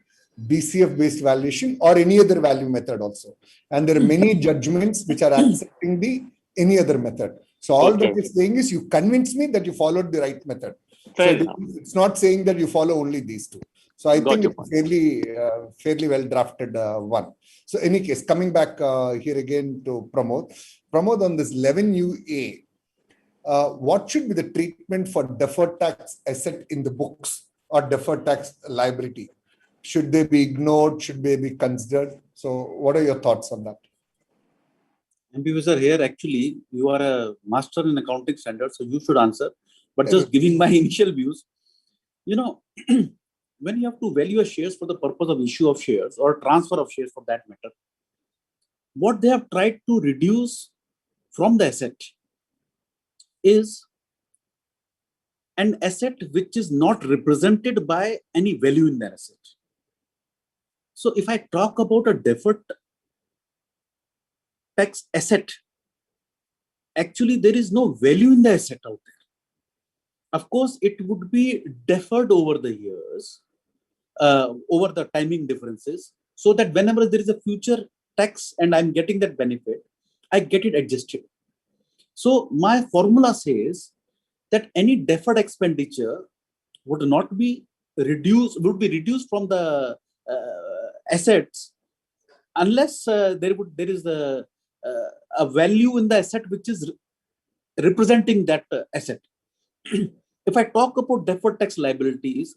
BCF based valuation, or any other value method also. And there are many judgments which are accepting any other method. So all that is saying is you convince me that you followed the right method. It's not saying that you follow only these two. So I think it's fairly well drafted one. So any case, coming back here again to Pramod. Pramod, on this 11UA, what should be the treatment for deferred tax asset in the books or deferred tax liability? Should they be ignored? Should they be considered? So what are your thoughts on that? MPV sir, here actually you are a master in accounting standards, so you should answer. But just giving my initial views, when you have to value a shares for the purpose of issue of shares or transfer of shares for that matter, what they have tried to reduce from the asset is an asset which is not represented by any value in the asset. So if I talk about a deferred tax asset, actually there is no value in the asset out there. Of course, it would be deferred over the years, over the timing differences, so that whenever there is a future tax and I'm getting that benefit, I get it adjusted. So my formula says that any deferred expenditure would not be reduced, would be reduced from the assets unless there is a value in the asset which is representing that asset. If I talk about deferred tax liabilities,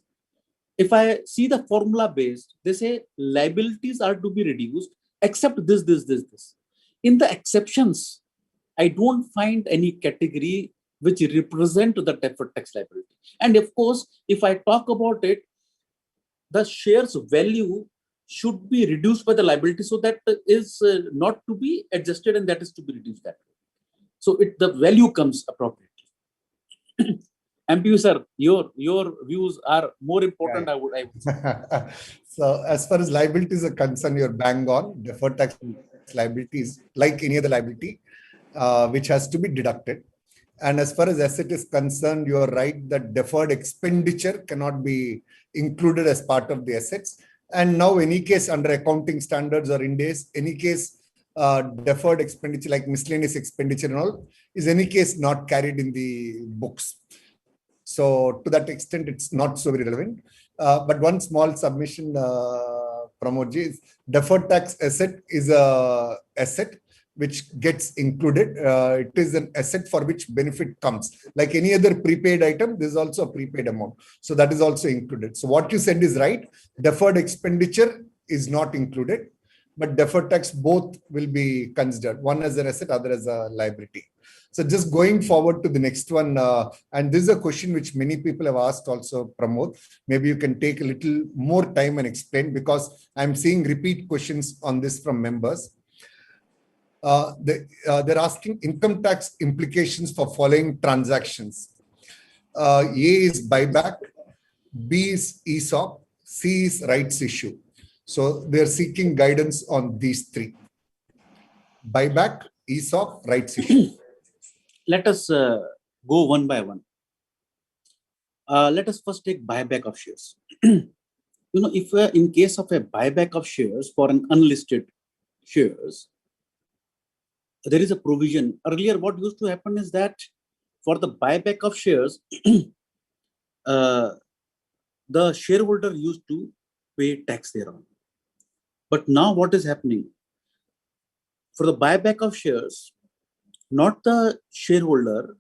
if I see the formula based, they say liabilities are to be reduced except this. In the exceptions, I don't find any category which represent the deferred tax liability. And of course, if I talk about it, the shares value should be reduced by the liability, so that is not to be adjusted and that is to be reduced that way. So the value comes appropriately. MPU sir, your views are more important. I would say. So as far as liabilities are concerned, you're bang on. Deferred tax liabilities, like any other liability, which has to be deducted. And as far as asset is concerned, you are right that deferred expenditure cannot be included as part of the assets. And now, any case under accounting standards or Ind AS, any case deferred expenditure like miscellaneous expenditure and all is any case not carried in the books. So to that extent, it's not so very relevant. But one small submission, Pramod ji, is deferred tax asset is a asset which gets included. It is an asset for which benefit comes. Like any other prepaid item, this is also a prepaid amount. So that is also included. So what you said is right. Deferred expenditure is not included, but deferred tax both will be considered. One as an asset, other as a liability. So just going forward to the next one, and this is a question which many people have asked also, Pramod. Maybe you can take a little more time and explain, because I'm seeing repeat questions on this from members. They're asking income tax implications for following transactions. A is buyback, B is ESOP, C is rights issue. So they're seeking guidance on these three: buyback, ESOP, rights issue. Let us go one by one. Let us first take buyback of shares. If in case of a buyback of shares for an unlisted shares, there is a provision. Earlier, what used to happen is that for the buyback of shares, the shareholder used to pay tax thereon. But now what is happening? For the buyback of shares, not the shareholder,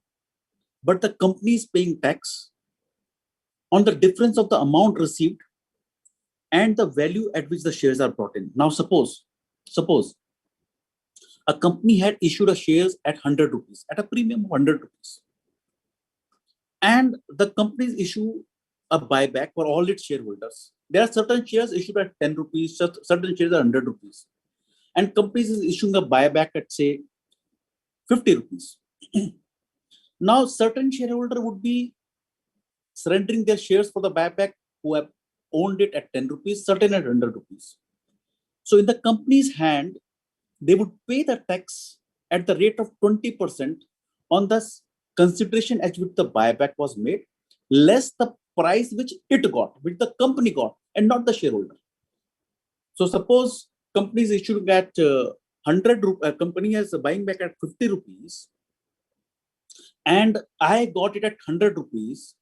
but the company is paying tax on the difference of the amount received and the value at which the shares are brought in. Now, suppose a company had issued a shares at 100 rupees, at a premium of 100 rupees. And the companies issue a buyback for all its shareholders. There are certain shares issued at 10 rupees, certain shares are 100 rupees. And companies is issuing a buyback at, say, 50 rupees. Now, certain shareholder would be surrendering their shares for the buyback who have owned it at 10 rupees, certain at 100 rupees. So in the company's hand, they would pay the tax at the rate of 20% on the consideration at which the buyback was made, less the price which it got, which the company got, and not the shareholder. So suppose company is issuing at 100 rupees, company is buying back at 50 rupees, and I got it at 100 rupees.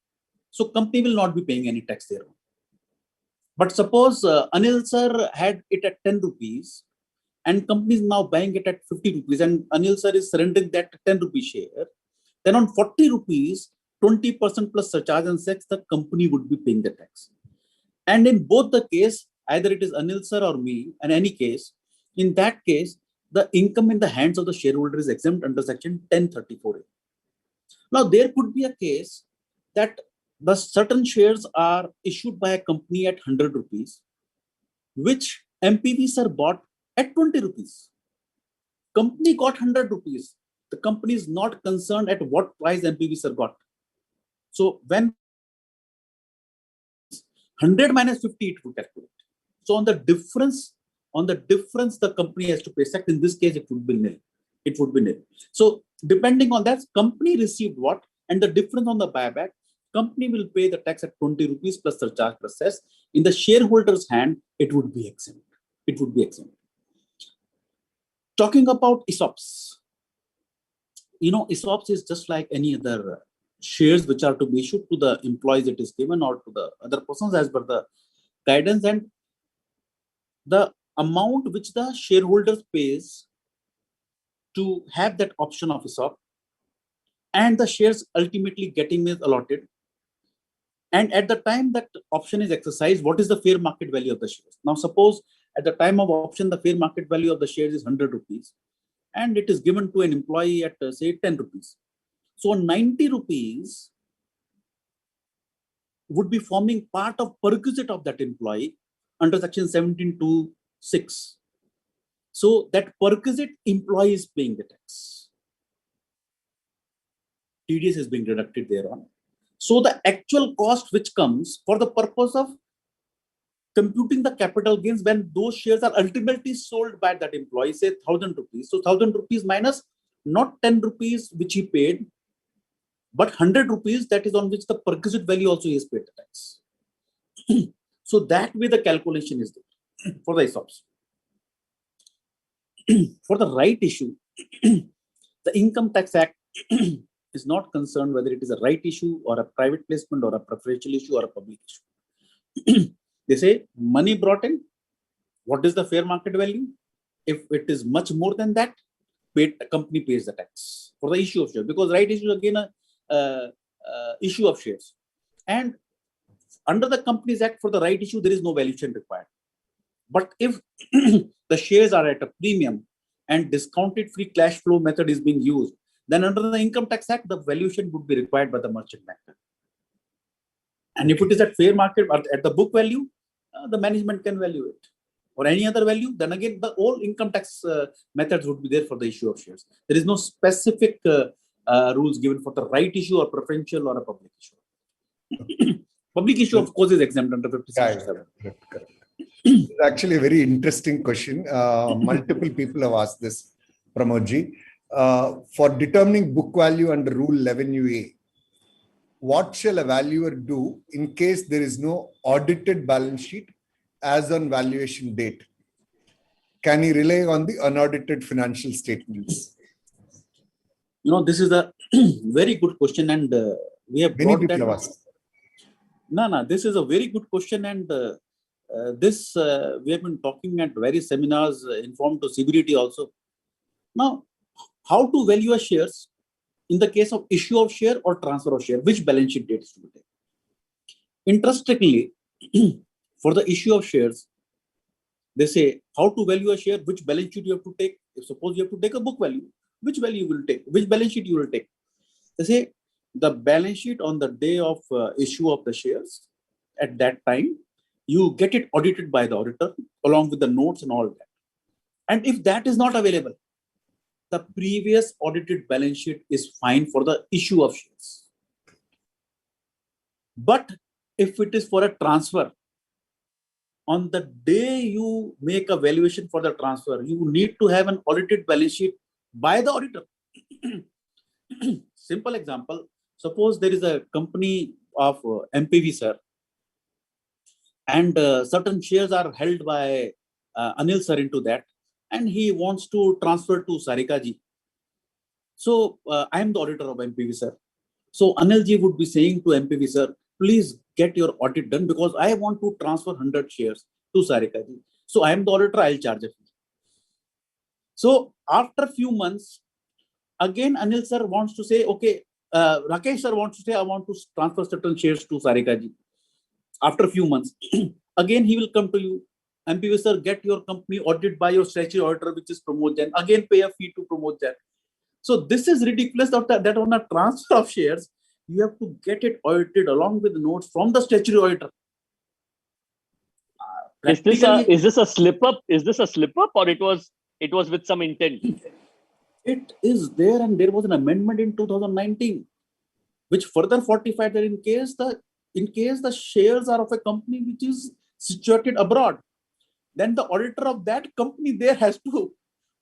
So company will not be paying any tax there. But suppose Anil sir had it at 10 rupees and company is now buying it at 50 rupees and Anil sir is surrendering that 10 rupees share. Then on 40 rupees, 20% plus surcharge and cess, the company would be paying the tax. And in both the case, either it is Anil sir or me, in any case, in that case, the income in the hands of the shareholder is exempt under section 1034A. Now, there could be a case that the certain shares are issued by a company at 100 rupees, which MPVs are bought at 20 rupees. Company got 100 rupees. The company is not concerned at what price MPVs are got. So when 100 minus 50, it would calculate. So on the difference, the company has to pay tax. In this case, it would be nil. It would be nil. So depending on that, company received what, and the difference on the buyback, company will pay the tax at 20 rupees plus surcharge plus cess. In the shareholder's hand, it would be exempt. It would be exempt. Talking about ESOPs, ESOPs is just like any other shares which are to be issued to the employees it is given or to the other persons as per the guidance, and the amount which the shareholders pays to have that option of ESOP and the shares ultimately getting is allotted. And at the time that option is exercised, what is the fair market value of the shares? Now, suppose at the time of option, the fair market value of the shares is 100 rupees and it is given to an employee at, say, 10 rupees. So 90 rupees would be forming part of perquisite of that employee under section 17(2)(6). So that perquisite employee is paying the tax. TDS is being deducted thereon. So the actual cost which comes for the purpose of computing the capital gains when those shares are ultimately sold by that employee, say 1,000 rupees. So 1,000 rupees minus not 10 rupees which he paid, but 100 rupees, that is on which the perquisite value also is paid the tax. So that way the calculation is there for the ESOPs. For the right issue, the Income Tax Act is not concerned whether it is a right issue or a private placement or a preferential issue or a public issue. They say money brought in, what is the fair market value? If it is much more than that, the company pays the tax for the issue of shares, because right issue is again a issue of shares. And under the Companies Act, for the right issue, there is no valuation required. But if the shares are at a premium and discounted free cash flow method is being used, then under the Income Tax Act, the valuation would be required by the merchant banker. And if it is at fair market or at the book value, the management can value it. or any other value, then again, the all income tax methods would be there for the issue of shares. There is no specific rules given for the right issue or preferential or a public issue. Public issue, of course, is exempt under 56(7). Correct. It's actually a very interesting question. Multiple people have asked this, Pramodji. For determining book value under Rule 11UA, what shall a valuer do in case there is no audited balance sheet as on valuation date? Can he rely on the unaudited financial statements? This is a very good question, and we have Many brought people that. have asked. No, this is a very good question, and this we have been talking at various seminars, informed to CBDT also. Now, how to value a shares in the case of issue of share or transfer of share? Which balance sheet dates to be taken? Interestingly, for the issue of shares, they say how to value a share, which balance sheet you have to take. If suppose you have to take a book value, which value you will take, which balance sheet you will take. They say the balance sheet on the day of issue of the shares, at that time, you get it audited by the auditor along with the notes and all that. And if that is not available, the previous audited balance sheet is fine for the issue of shares. But if it is for a transfer, on the day you make a valuation for the transfer, you need to have an audited balance sheet by the auditor. Simple example, suppose there is a company of MPV, sir, and certain shares are held by Anil sir into that, and he wants to transfer to Sarika ji. So I am the auditor of MPV, sir. So Anil ji would be saying to MPV, sir, please get your audit done because I want to transfer 100 shares to Sarika ji. So I am the auditor, I'll charge a fee. So after a few months, again Anil sir wants to say, okay, Rakesh sir wants to say, I want to transfer certain shares to Sarika ji. After a few months, again he will come to you. MPV sir, get your company audited by your statutory auditor, which is Pramod Jain. Again, pay a fee to Pramod Jain. So this is ridiculous that on a transfer of shares, you have to get it audited along with the notes from the statutory auditor. Is this a slip up? Is this a slip up, or it was with some intent? It is there, and there was an amendment in 2019, which further fortified that in case the shares are of a company which is situated abroad, then the auditor of that company there has to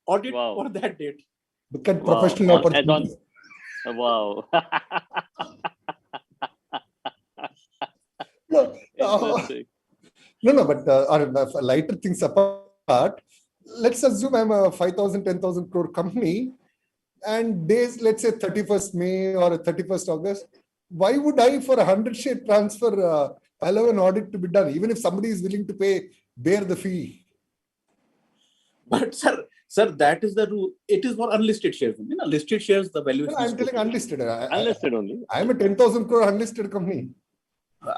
audit for that date. Look at professional opportunities. Wow. No, but lighter things apart, let's assume I'm a 5,000, 10,000 crore company, and days, let's say 31st May or 31st August, why would I, for 100 share transfer, allow an audit to be done, even if somebody is willing to bear the fee? But sir, that is the rule. It is for unlisted shares. Listed shares, the valuation. No, I'm telling unlisted. Unlisted only. I'm a 10,000 crore unlisted company.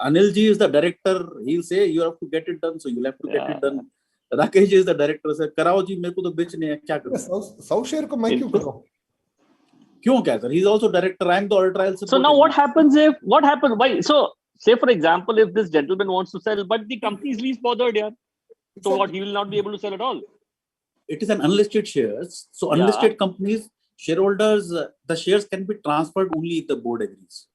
Anil ji is the director. He'll say you have to get it done, so you'll have to get it done. Rakesh ji is the director. Sir, Karao ji, मेरे को तो बेचने हैं, क्या करूँ? 100 share को मैं क्यों करूँ? क्यों क्या sir? He's also director. I'm the auditor. So now what happens? Why? So say for example, if this gentleman wants to sell, but the company is least bothered here. So what? He will not be able to sell at all. It is an unlisted shares. So unlisted companies, shareholders, the shares can be transferred only if the board agrees.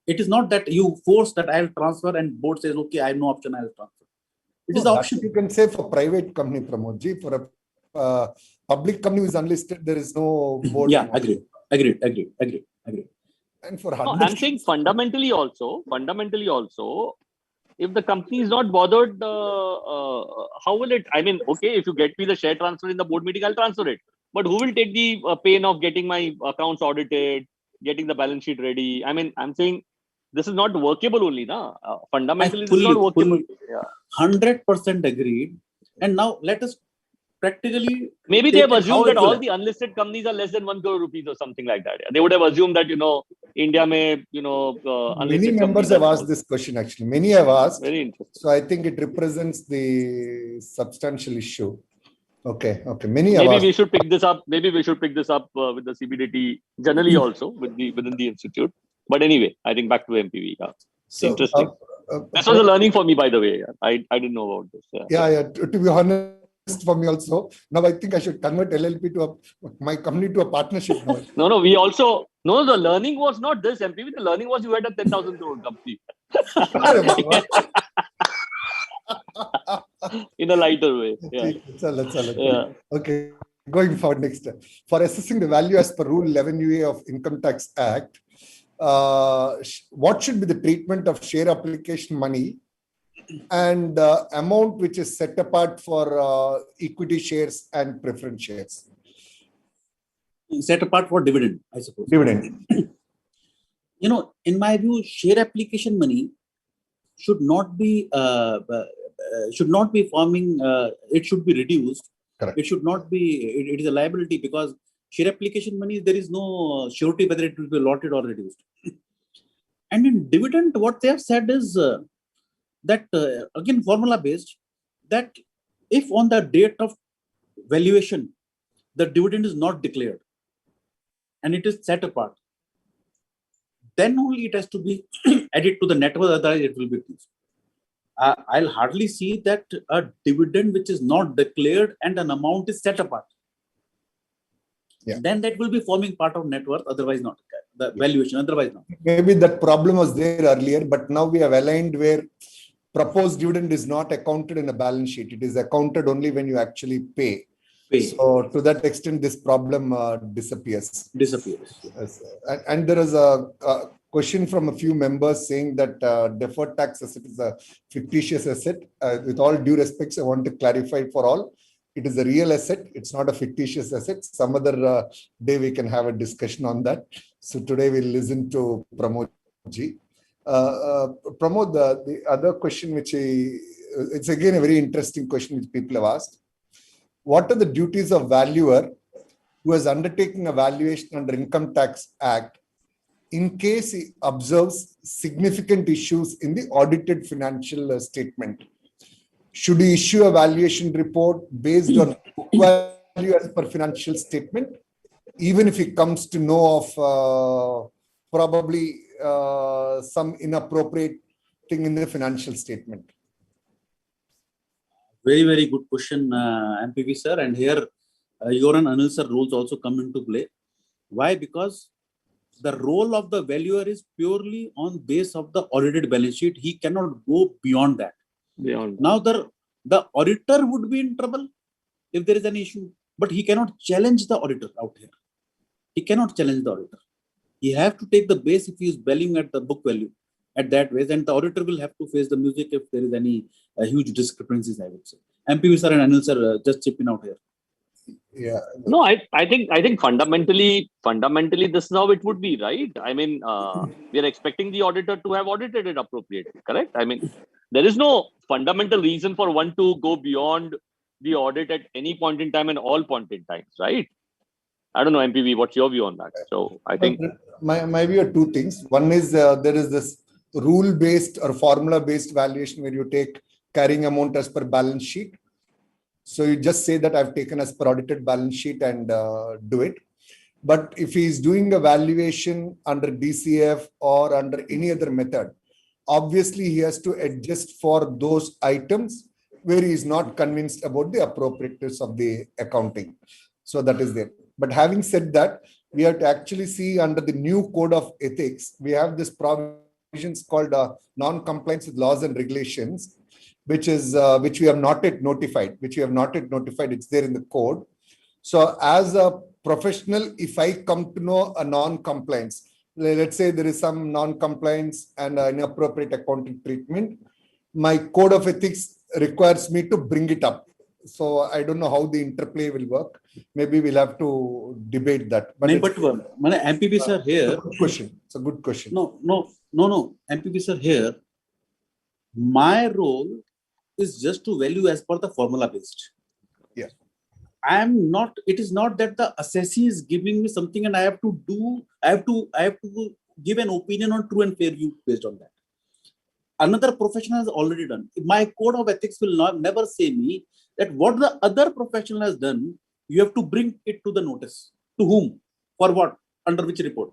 It is not that you force that I'll transfer and board says, okay, I have no option, I'll transfer. It is the option. You can say for private company, Pramod ji. For a public company who is unlisted, there is no board. Yeah, agreed. And for I'm saying fundamentally also, if the company is not bothered, how will it? I mean, okay, if you get me the share transfer in the board meeting, I'll transfer it. But who will take the pain of getting my accounts audited, getting the balance sheet ready? I mean, I'm saying this is not workable only, na? Fundamentally, this is not workable. 100% agreed. And now let us practically. Maybe they have assumed that all the unlisted companies are less than 1 crore rupees or something like that. They would have assumed that, India may, many members have asked this question actually. Many have asked. Very interesting. So I think it represents the substantial issue. Okay. Maybe we should pick this up. Maybe we should pick this up with the CBDT generally also within the institute. But anyway, I think back to MPV. So, interesting. This was a learning for me, by the way. I didn't know about this. To be honest, for me also. Now I think I should convert LLP to my company to a partnership now. No, we also, no, the learning was not this, MPV. The learning was you had a 10,000 crore company. In a lighter way. Yeah. Yeah. Okay. Going forward next. For assessing the value as per Rule 11UA of Income Tax Act, what should be the treatment of share application money and amount which is set apart for equity shares and preference shares? Set apart for dividend, I suppose. Dividend. In my view, share application money should not be forming. It should be reduced. Correct. It should not be. It is a liability because share application money, there is no surety whether it will be allotted or reduced. And in dividend, what they have said is that again formula based, that if on the date of valuation the dividend is not declared and it is set apart, then only it has to be added to the net worth, otherwise it will be reduced. I'll hardly see that a dividend which is not declared and an amount is set apart. Yeah. Then that will be forming part of net worth, otherwise not. The valuation, otherwise not. Maybe that problem was there earlier, but now we have aligned where proposed dividend is not accounted in a balance sheet. It is accounted only when you actually pay. So to that extent, this problem disappears. Yes. And there is a question from a few members saying that deferred tax asset is a fictitious asset. With all due respects, I want to clarify for all. It is a real asset. It's not a fictitious asset. Some other day we can have a discussion on that. So today we'll listen to Pramod ji. Pramod, the other question it's again a very interesting question which people have asked. What are the duties of valuer who is undertaking a valuation under Income Tax Act in case he observes significant issues in the audited financial statement? Should he issue a valuation report based on book value as per financial statement, even if he comes to know of probably some inappropriate thing in the financial statement? Very, very good question, MPV sir. And here, your and Anil sir roles also come into play. Why? Because the role of the valuer is purely on base of the audited balance sheet. He cannot go beyond that. Now, the auditor would be in trouble if there is an issue, but he cannot challenge the auditor out here. He cannot challenge the auditor. He have to take the base if he is valuing at the book value at that way, and the auditor will have to face the music if there is any huge discrepancies, I would say. MPV sir and Anil sir, just chip in out here. Yeah. No, I think fundamentally this is how it would be, right? I mean, we are expecting the auditor to have audited it appropriately, correct? I mean, there is no fundamental reason for one to go beyond the audit at any point in time and all point in times, right? I don't know, MPV, what's your view on that? So I think my view are two things. One is there is this rule-based or formula-based valuation where you take carrying amount as per balance sheet. So you just say that I've taken as per audited balance sheet and do it. But if he's doing a valuation under DCF or under any other method, obviously he has to adjust for those items where he is not convinced about the appropriateness of the accounting. So that is there. But having said that, we have to actually see under the new code of ethics, we have this provisions called non-compliance with laws and regulations, which we have not yet notified. It's there in the code. So as a professional, if I come to know a non-compliance, let's say there is some non-compliance and inappropriate accounting treatment, my code of ethics requires me to bring it up. So I don't know how the interplay will work. Maybe we'll have to debate that. But MPV sir here. It's a good question. No. MPV sir here. My role is just to value as per the formula based. Yeah. It is not that the assessee is giving me something and I have to give an opinion on true and fair view based on that. Another professional has already done. My code of ethics will never say me that what the other professional has done, you have to bring it to the notice. To whom? For what? Under which report?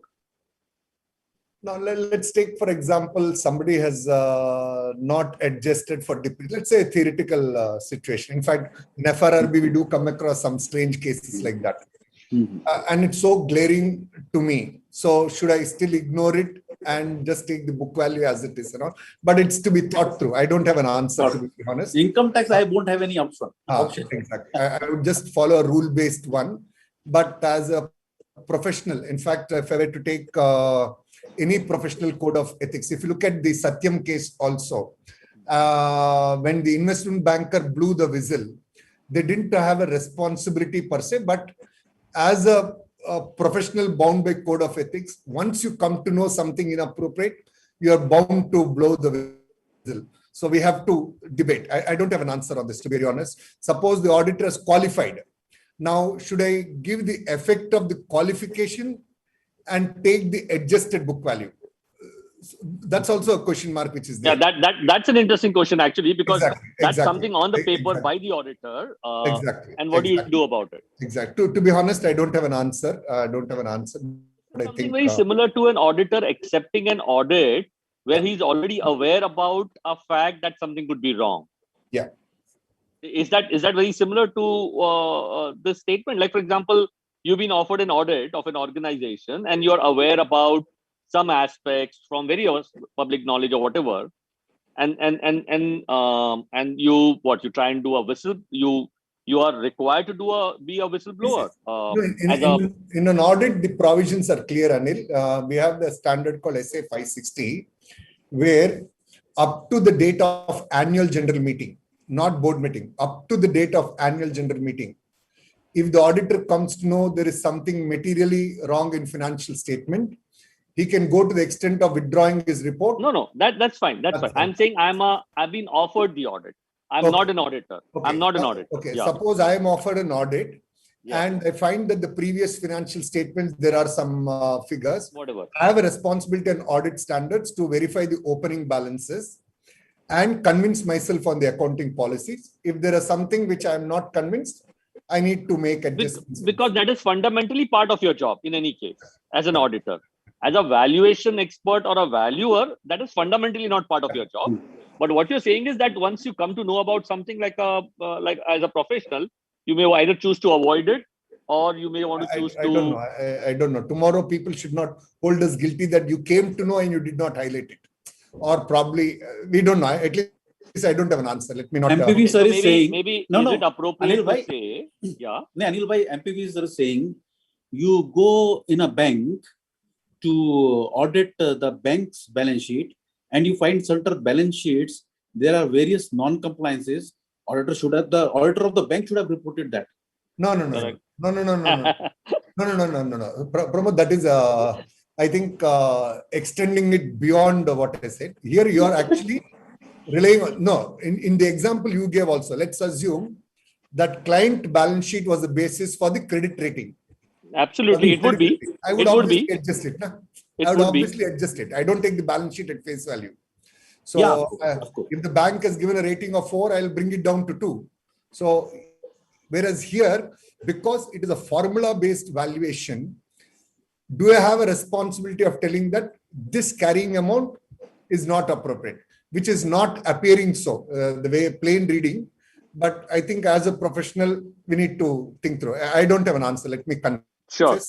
Now, let's take, for example, somebody has not adjusted for let's say a theoretical situation. In fact, in FRRB, we do come across some strange cases like that. And it's so glaring to me. So should I still ignore it and just take the book value as it is? But it's to be thought through. I don't have an answer, to be honest. Income tax, I won't have any option. Exactly. I would just follow a rule-based one. But as a professional, in fact, if I were to take any professional code of ethics, if you look at the Satyam case also, when the investment banker blew the whistle, they didn't have a responsibility per se, but as a professional bound by code of ethics, once you come to know something inappropriate, you are bound to blow the whistle. So we have to debate. I don't have an answer on this, to be very honest. Suppose the auditor is qualified. Now, should I give the effect of the qualification and take the adjusted book value? That's also a question mark which is there. Yeah, that's an interesting question actually, because that's Exactly. something on the paper by the auditor. Exactly. And what do you do about it? Exactly. To be honest, I don't have an answer. But Something very similar to an auditor accepting an audit where he's already aware about a fact that something could be wrong. Yeah. Is that very similar to this statement? Like, for example, you've been offered an audit of an organization and you're aware about some aspects from very public knowledge or whatever, and you try and do a you are required to be a whistleblower. In an audit, the provisions are clear, Anil. We have the standard called SA 560, where up to the date of annual general meeting, not board meeting, up to the date of annual general meeting, if the auditor comes to know there is something materially wrong in financial statement, he can go to the extent of withdrawing his report. No, that's fine. That's fine. I'm saying I've been offered the audit. I'm not an auditor. Okay. I'm not an auditor. Okay. Yeah. Suppose I am offered an audit and I find that the previous financial statements, there are some figures. Whatever. I have a responsibility and audit standards to verify the opening balances and convince myself on the accounting policies. If there is something which I am not convinced, I need to make adjustments. Because that is fundamentally part of your job in any case, as an auditor. As a valuation expert or a valuer, that is fundamentally not part of your job. But what you're saying is that once you come to know about something like as a professional, you may either choose to avoid it or you may want to choose I don't know. I don't know. Tomorrow, people should not hold us guilty that you came to know and you did not highlight it. Or probably, we don't know. At least I don't have an answer. Let me not. MPV sir is saying, maybe is it appropriate to say? Yeah. Anil bhai, MPV sir is saying, you go in a bank to audit the bank's balance sheet, and you find certain balance sheets, there are various non-compliances. The auditor of the bank should have reported that. No. Pramod, that is, I think, extending it beyond what I said. Here you are actually relying on, in the example you gave also, let's assume that client balance sheet was the basis for the credit rating. Absolutely, it would be. I would obviously adjust it. I would obviously adjust it. I don't take the balance sheet at face value. So if the bank has given a rating of 4, I'll bring it down to 2. So whereas here, because it is a formula-based valuation, do I have a responsibility of telling that this carrying amount is not appropriate, which is not appearing so, the way plain reading. But I think as a professional, we need to think through. I don't have an answer. Let me confess. Sure.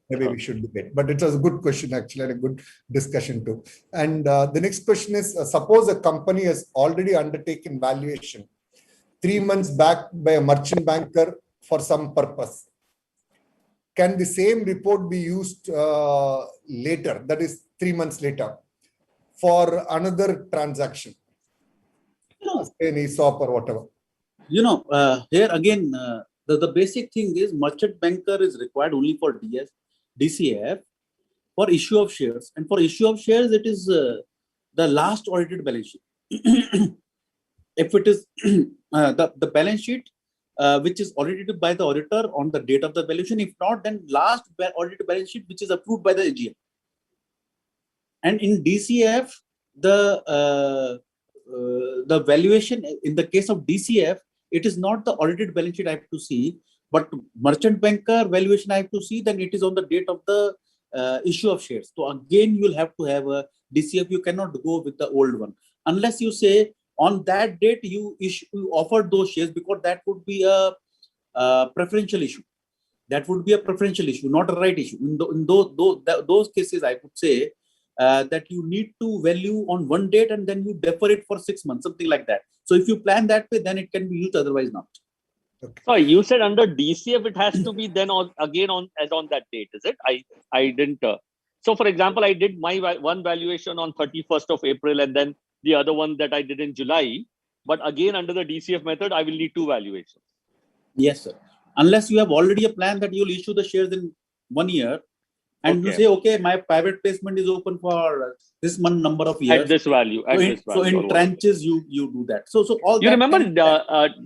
Maybe we should debate. But it was a good question, actually, and a good discussion too. And the next question is, suppose a company has already undertaken valuation 3 months back by a merchant banker for some purpose. Can the same report be used later, that is 3 months later, for another transaction? An ESOP or whatever. Here again, the basic thing is merchant banker is required only for DCF for issue of shares. And for issue of shares, it is the last audited balance sheet. If it is the balance sheet, which is audited by the auditor on the date of the valuation, if not, then last audited balance sheet, which is approved by the AGM. And in DCF, the valuation, in the case of DCF, it is not the audited balance sheet I have to see, but merchant banker valuation I have to see, then it is on the date of the issue of shares. So again, you'll have to have a DCF. You cannot go with the old one unless you say on that date you offered those shares, because that would be a preferential issue. That would be a preferential issue, not a right issue. In those cases, I would say that you need to value on one date and then you defer it for 6 months, something like that. So if you plan that way, then it can be used, otherwise not. Okay. So you said under DCF, it has to be then on that date, is it? I didn't. So for example, I did my one valuation on 31st of April and then the other one that I did in July. But again, under the DCF method, I will need 2 valuations. Yes, sir. Unless you have already a plan that you'll issue the shares in 1 year, and you say, okay, my private placement is open for this number of years At this value. So in tranches, you do that. So all you that remember,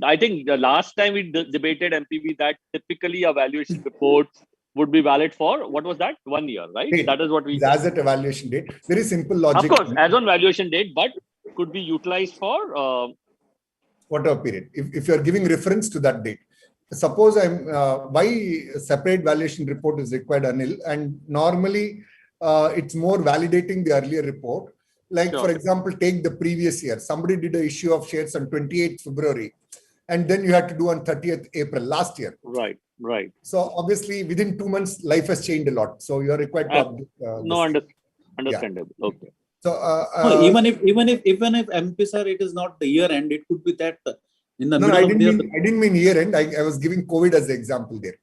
I think the last time we debated MPV, that typically a valuation report would be valid for, what was that? 1 year, right? Date. That is what we... As at evaluation date. Very simple logic. Of course, as on valuation date, but could be utilized for... whatever period. If you're giving reference to that date. Suppose why separate valuation report is required, Anil, and normally it's more validating the earlier report. Like, sure. For example, take the previous year. Somebody did an issue of shares on 28th February, and then you had to do on 30th April last year. Right. So obviously, within 2 months, life has changed a lot. So you're required to update. Understandable. Yeah. Okay. So even if MP sir, it is not the year end, it could be that in the middle I didn't mean year end. I was giving COVID as the example there.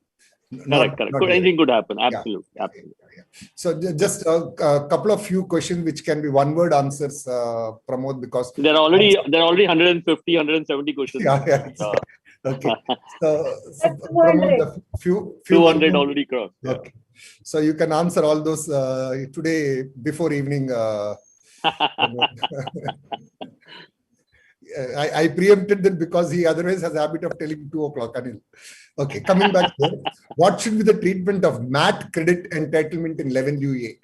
Correct. Anything could happen. Absolutely. Yeah. So just a couple of few questions which can be one-word answers, Pramod, because there are already 150, 170 questions. Yeah. Okay. So Pramod, a few 200 already crossed. Yeah. Okay. So you can answer all those today before evening. I preempted that because he otherwise has a habit of telling 2 o'clock. Anil. Okay, coming back there. What should be the treatment of MAT credit entitlement in 11 UA?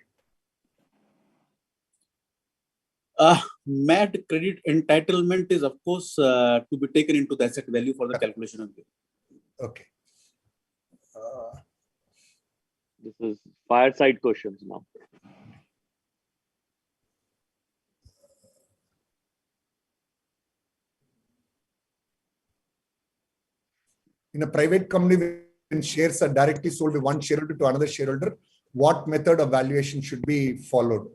MAT credit entitlement is, of course, to be taken into the asset value for the calculation of it. Okay. This is fireside questions now. In a private company, when shares are directly sold by one shareholder to another shareholder, what method of valuation should be followed?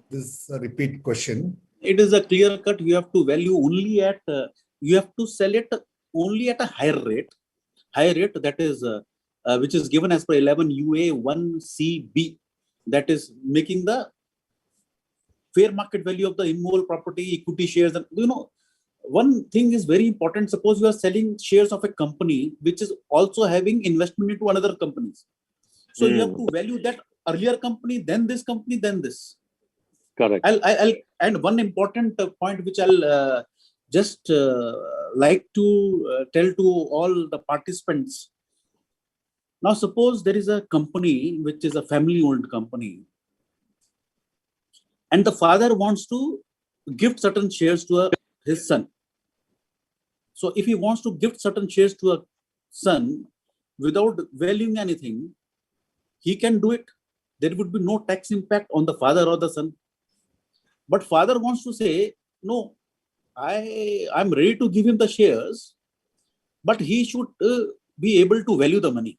This is a repeat question. It is a clear cut. You have to value only at, you have to sell it only at a higher rate that is, which is given as per 11 UA 1CB, that is making the fair market value of the immovable property, equity shares. And one thing is very important. Suppose you are selling shares of a company which is also having investment into another companies. So you have to value that earlier company, then this company, then this. Correct. And one important point which I'll just like to tell to all the participants. Now, suppose there is a company which is a family-owned company, and the father wants to gift certain shares to his son. So if he wants to gift certain shares to a son without valuing anything, he can do it. There would be no tax impact on the father or the son. But father wants to say, no, I'm ready to give him the shares, but he should be able to value the money.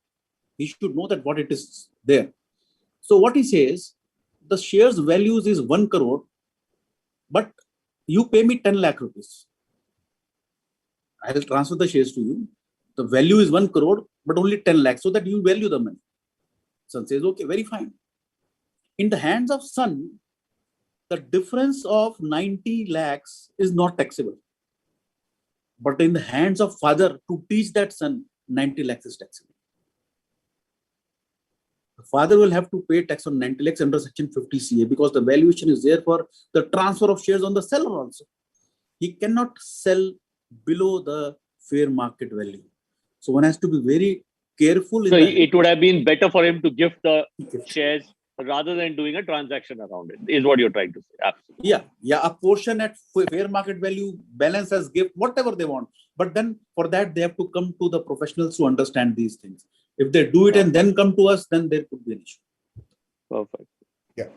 He should know that what it is there. So what he says, the shares values is 1 crore, but you pay me 10 lakh rupees. I will transfer the shares to you. The value is 1 crore, but only 10 lakhs, so that you value the money. Son says, okay, very fine. In the hands of son, the difference of 90 lakhs is not taxable. But in the hands of father, to teach that son, 90 lakhs is taxable. The father will have to pay tax on 90 lakhs under section 50 CA because the valuation is there for the transfer of shares on the seller also. He cannot sell below the fair market value. So one has to be very careful. So it would have been better for him to gift the shares rather than doing a transaction around it, is what you're trying to say. Absolutely. Yeah. A portion at fair market value, balance as gift, whatever they want. But then for that, they have to come to the professionals to understand these things. If they do it and then come to us, then there could be an issue. Perfect. Yeah.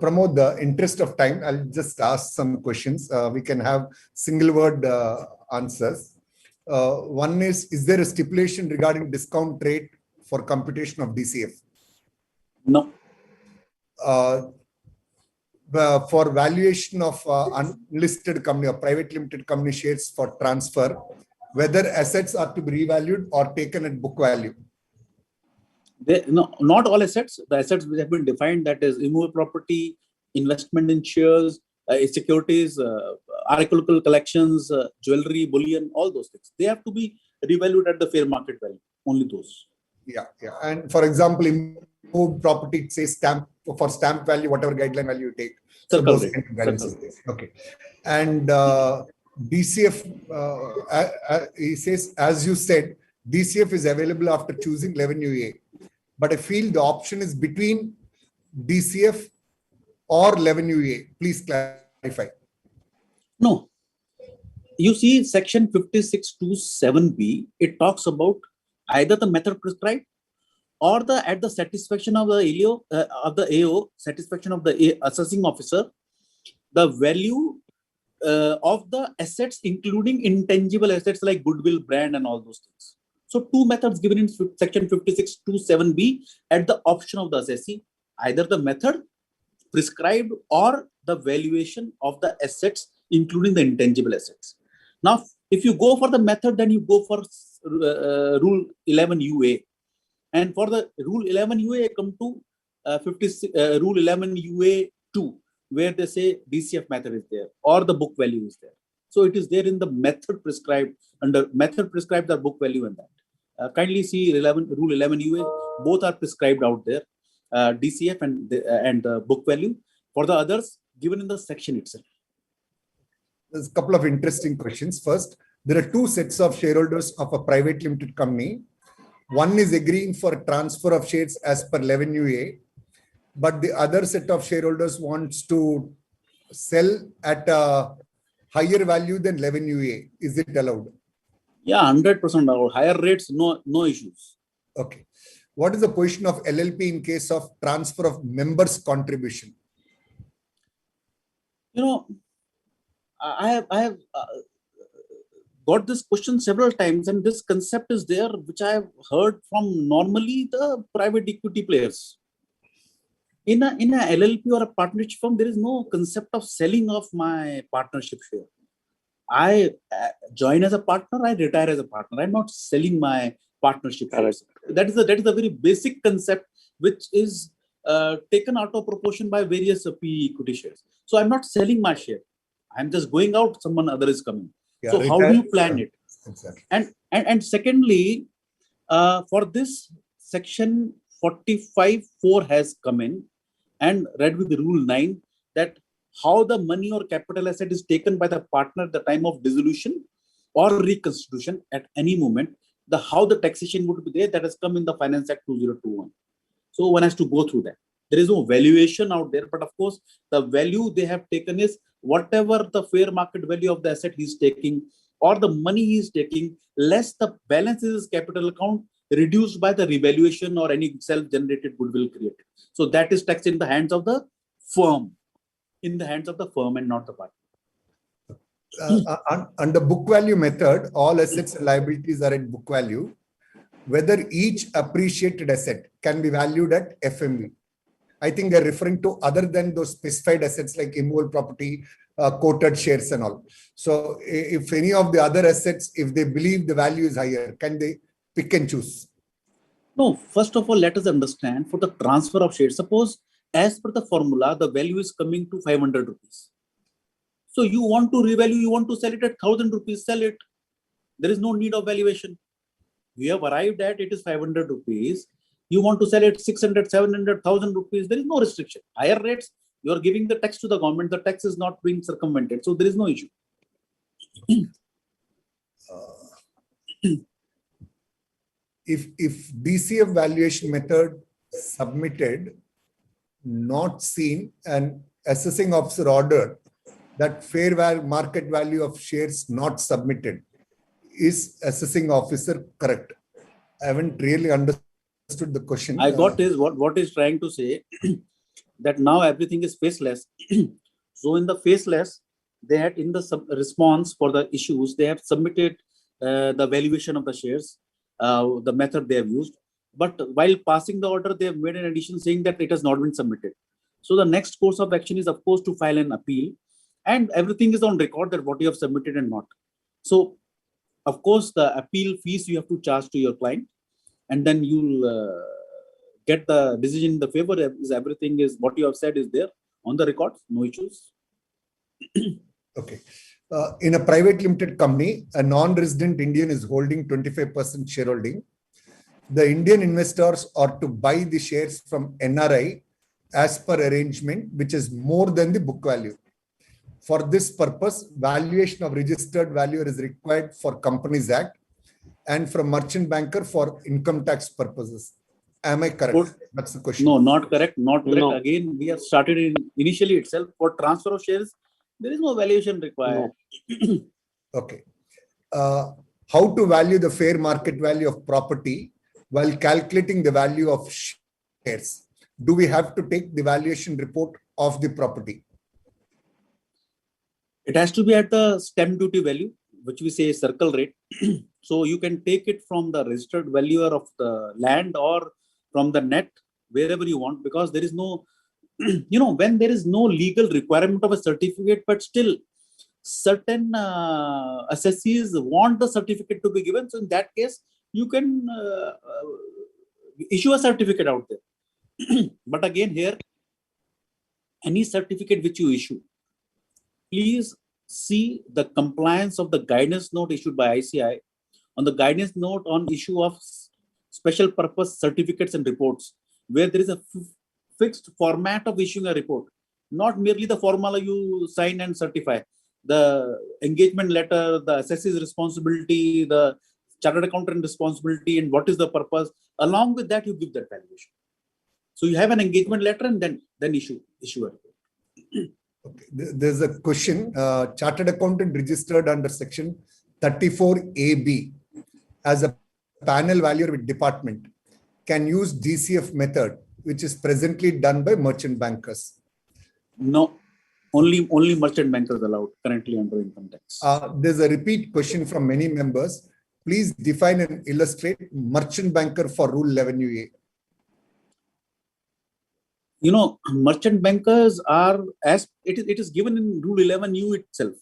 Pramod, the interest of time, I'll just ask some questions. We can have single word answers. One is there a stipulation regarding discount rate for computation of DCF? No. For valuation of unlisted company or private limited company shares for transfer, whether assets are to be revalued or taken at book value? No, not all assets. The assets which have been defined, that is immovable property, investment in shares, securities, archaeological collections, jewelry, bullion, all those things. They have to be revalued at the fair market value. Only those. Yeah. And for example, immovable property, say for stamp value, whatever guideline value you take. So Circle those rate. kind of values. Okay. And DCF, he says, as you said, DCF is available after choosing 11UA. But I feel the option is between DCF or 11UA. Please clarify. No. You see, section 56(2)(7)(b), it talks about either the method prescribed or at the satisfaction of the AO, satisfaction of the assessing officer, the value of the assets, including intangible assets like goodwill, brand, and all those things. So two methods given in section 56(2)(7)(b) at the option of the assessee, either the method prescribed or the valuation of the assets, including the intangible assets. Now, if you go for the method, then you go for Rule 11UA. And for the Rule 11UA, come to Rule 11UA2, where they say DCF method is there or the book value is there. So it is there in the method prescribed, under method prescribed the book value and that. Kindly see Rule 11UA, both are prescribed out there, DCF and the book value. For the others, given in the section itself. There's a couple of interesting questions. First, there are two sets of shareholders of a private limited company. One is agreeing for a transfer of shares as per 11UA, but the other set of shareholders wants to sell at a higher value than 11UA. Is it allowed? Yeah, 100% allowed. Higher rates, no issues. Okay. What is the position of LLP in case of transfer of members' contribution? You know, I have got this question several times, and this concept is there, which I have heard from normally the private equity players. In a LLP or a partnership firm, there is no concept of selling off my partnership share. I join as a partner, I retire as a partner. I'm not selling my partnership shares. That is a very basic concept which is taken out of proportion by various PE equity shares. So I'm not selling my share. I'm just going out, someone other is coming. Yeah, so how do you plan it? Exactly. And secondly, for this section 45(4) has come in and read with the Rule 9 that how the money or capital asset is taken by the partner at the time of dissolution or reconstitution at any moment, how the taxation would be there, that has come in the Finance Act 2021. So one has to go through that. There is no valuation out there, but of course, the value they have taken is whatever the fair market value of the asset he is taking or the money he is taking, less the balance in his capital account, reduced by the revaluation or any self-generated goodwill created. So that is taxed in the hands of the firm, and not the partner. Under book value method, all assets and liabilities are at book value. Whether each appreciated asset can be valued at FMV. I think they're referring to other than those specified assets like immovable property, quoted shares and all. So if any of the other assets, if they believe the value is higher, can they pick and choose? No, first of all, let us understand for the transfer of shares. Suppose as per the formula, the value is coming to 500 rupees. So you want to revalue, you want to sell it at 1,000 rupees, sell it. There is no need of valuation. We have arrived at it is 500 rupees. You want to sell it 600, 700, 1,000 rupees. There is no restriction. Higher rates, you are giving the tax to the government. The tax is not being circumvented. So there is no issue. If DCF valuation method submitted, not seen, and assessing officer ordered that fair market value of shares not submitted, is assessing officer correct? I haven't really understood understood the question. I got is what is trying to say that now everything is faceless. So in the faceless, they had in the response for the issues, they have submitted the valuation of the shares, the method they have used. But while passing the order, they have made an addition saying that it has not been submitted. So the next course of action is, of course, to file an appeal, and everything is on record that what you have submitted and not. So, of course, the appeal fees you have to charge to your client, and then you'll get the decision in the favor. Is everything is what you have said is there on the record, no issues. Okay. In a private limited company, a non-resident Indian is holding 25% shareholding. The Indian investors are to buy the shares from NRI as per arrangement, which is more than the book value. For this purpose, valuation of registered valuer is required for Companies Act and from merchant banker for income tax purposes. Am I correct? Good. That's the question. No, not correct. Not correct. No. Again, we have started in initially itself for transfer of shares. There is no valuation required. No. Okay. How to value the fair market value of property while calculating the value of shares? Do we have to take the valuation report of the property? It has to be at the stamp duty value, which we say circle rate. So you can take it from the registered valuer of the land or from the net, wherever you want, because there is no, when there is no legal requirement of a certificate, but still certain assessees want the certificate to be given. So in that case, you can issue a certificate out there. But again, here, any certificate which you issue, please see the compliance of the guidance note issued by ICI on the guidance note on issue of special purpose certificates and reports, where there is a fixed format of issuing a report, not merely the formula you sign and certify. The engagement letter, the assessee's responsibility, the chartered accountant responsibility, and what is the purpose. Along with that, you give that valuation. So you have an engagement letter and then issue a report. Okay. There's a question. Chartered accountant registered under section 34AB as a panel valuer with department can use DCF method, which is presently done by merchant bankers. No, only merchant bankers allowed currently under income tax. There's a repeat question from many members. Please define and illustrate merchant banker for Rule 11UA. Merchant bankers are, as it is given in Rule 11U itself,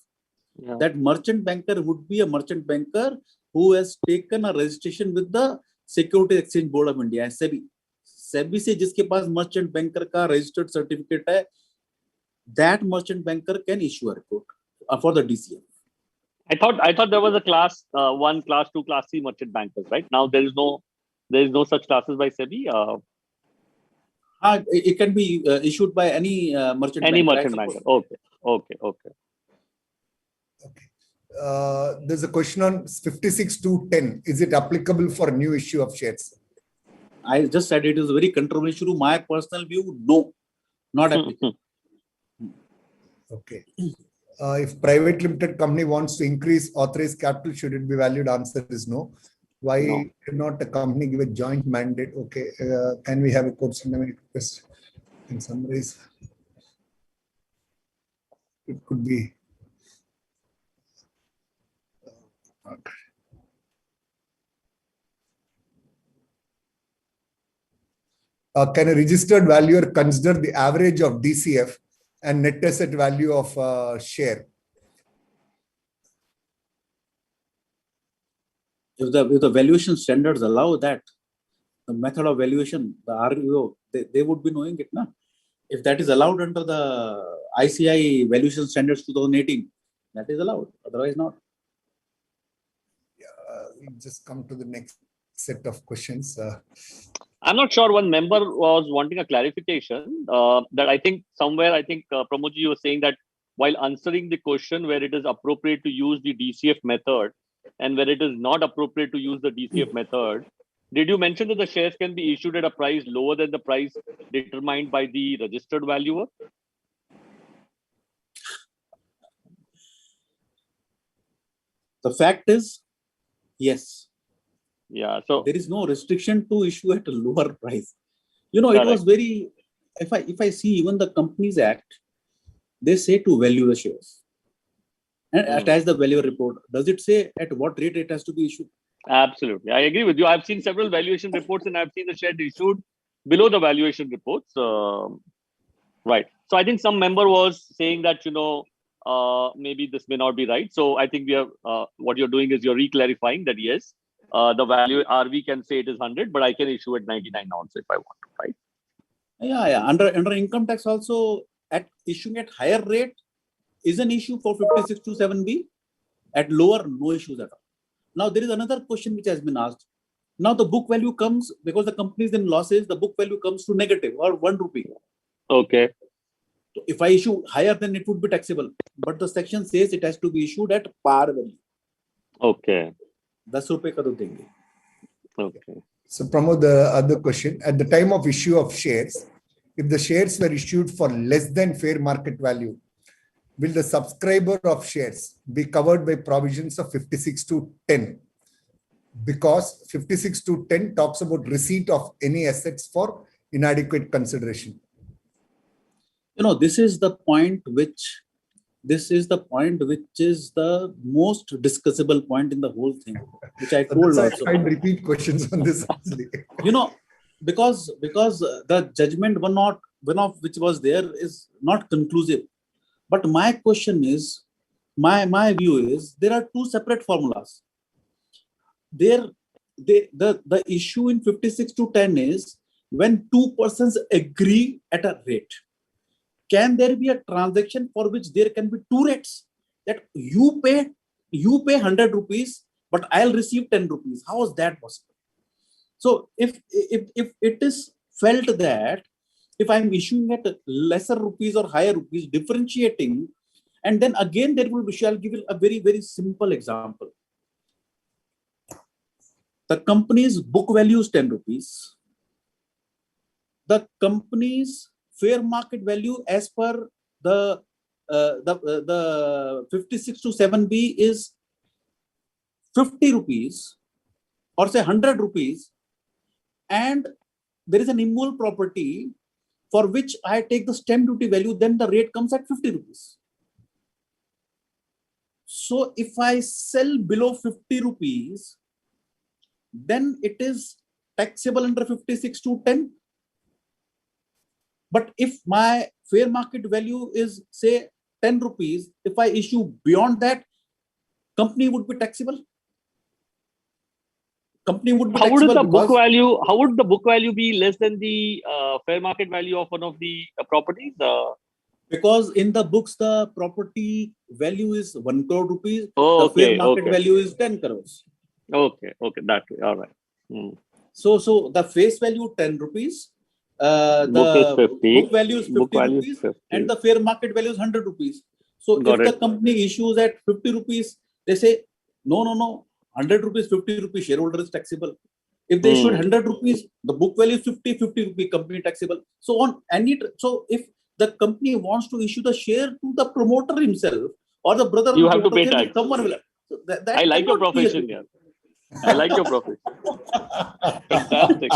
that merchant banker would be a merchant banker who has taken a registration with the Securities Exchange Board of India, SEBI. SEBI से जिसके पास merchant banker का registered certificate है, that merchant banker can issue a report for the DCF. I thought there was a class 1, class 2, class 3 merchant bankers, right? Now there is no such classes by SEBI. It can be issued by any merchant banker. Any merchant banker. Okay. There's a question on 56.2.10. Is it applicable for new issue of shares? I just said it is very controversial. My personal view, no, not applicable. Okay. If private limited company wants to increase authorized capital, should it be valued? Answer is no. Why cannot a company give a joint mandate? Okay. Can we have a question? Request in summarize. It could be. Okay. Can a registered valuer consider the average of DCF and net asset value of share? If the valuation standards allow that, the method of valuation, the RVO, they would be knowing it, na? If that is allowed under the ICI valuation standards 2018, that is allowed. Otherwise, not. We'll just come to the next set of questions. I'm not sure. One member was wanting a clarification that I think Pramodji, you were saying that while answering the question where it is appropriate to use the DCF method and where it is not appropriate to use the DCF method, did you mention that the shares can be issued at a price lower than the price determined by the registered valuer? The fact is, yes. Yeah. So There is no restriction to issue at a lower price. You know, it Correct. was very, if I see even the Companies Act, they say to value the shares and attach the value report. Does it say at what rate it has to be issued? absolutely, I agree with you. I've seen several valuation reports, and I've seen the shares issued below the valuation reports. Right. So I think some member was saying that maybe this may not be right. So I think we are what you're doing is you're reclarifying that yes, the value RV can say it is 100, but I can issue at 99 also if I want to, right? Yeah. Under income tax also, at issuing at higher rate is an issue for 5627B. At lower, no issues at all. Now there is another question which has been asked. Now the book value comes, because the company is in losses, the book value comes to negative or 1 rupee. Okay. So if I issue higher, then it would be taxable. But the section says it has to be issued at par value. Okay. 10 रुपए का तो देंगे. Okay. So Pramod, the other question, at the time of issue of shares, if the shares were issued for less than fair market value, will the subscriber of shares be covered by provisions of 56 to 10? Because 56 to 10 talks about receipt of any assets for inadequate consideration. You know, this is the point which is the most discussable point in the whole thing, which I told So also. I find repeat questions on this actually. You know, because the judgment one of which was there is not conclusive. But my question is, my view is, there are two separate formulas. The issue in 56 to 10 is when two persons agree at a rate. Can there be a transaction for which there can be two rates? That you pay 100 rupees, but I'll receive 10 rupees. How is that possible? So if it is felt that if I'm issuing at lesser rupees or higher rupees, differentiating, and then again there will be, I'll give you a very, very simple example. The company's book value is 10 rupees. The company's fair market value as per the 56 to 7B is 50 rupees or say 100 rupees, and there is an immobile property for which I take the stamp duty value, then the rate comes at 50 rupees. So if I sell below 50 rupees, then it is taxable under 56 to 10. But if my fair market value is say 10 rupees, if I issue beyond that, company would be taxable. Company would be How would taxable the book because value? How would the book value be less than the fair market value of one of the properties? because in the books the property value is 1 crore rupees, Oh, the fair okay, market okay. value is 10 crores. Okay, that way. All right. So the face value 10 rupees, Book is 50. book value is 50 Book value is rupees, 50. and the fair market value is 100 rupees. So Got if the it. company issues at 50 rupees, they say, no, 100 rupees, 50 rupees, shareholder is taxable. If they issued 100 rupees, the book value is 50 rupee, company taxable. So on any, so if the company wants to issue the share to the promoter himself or the brother of You the have to promoter, pay tax. someone will. So that I like your cannot be a- profession, yeah. I like your profession. Fantastic.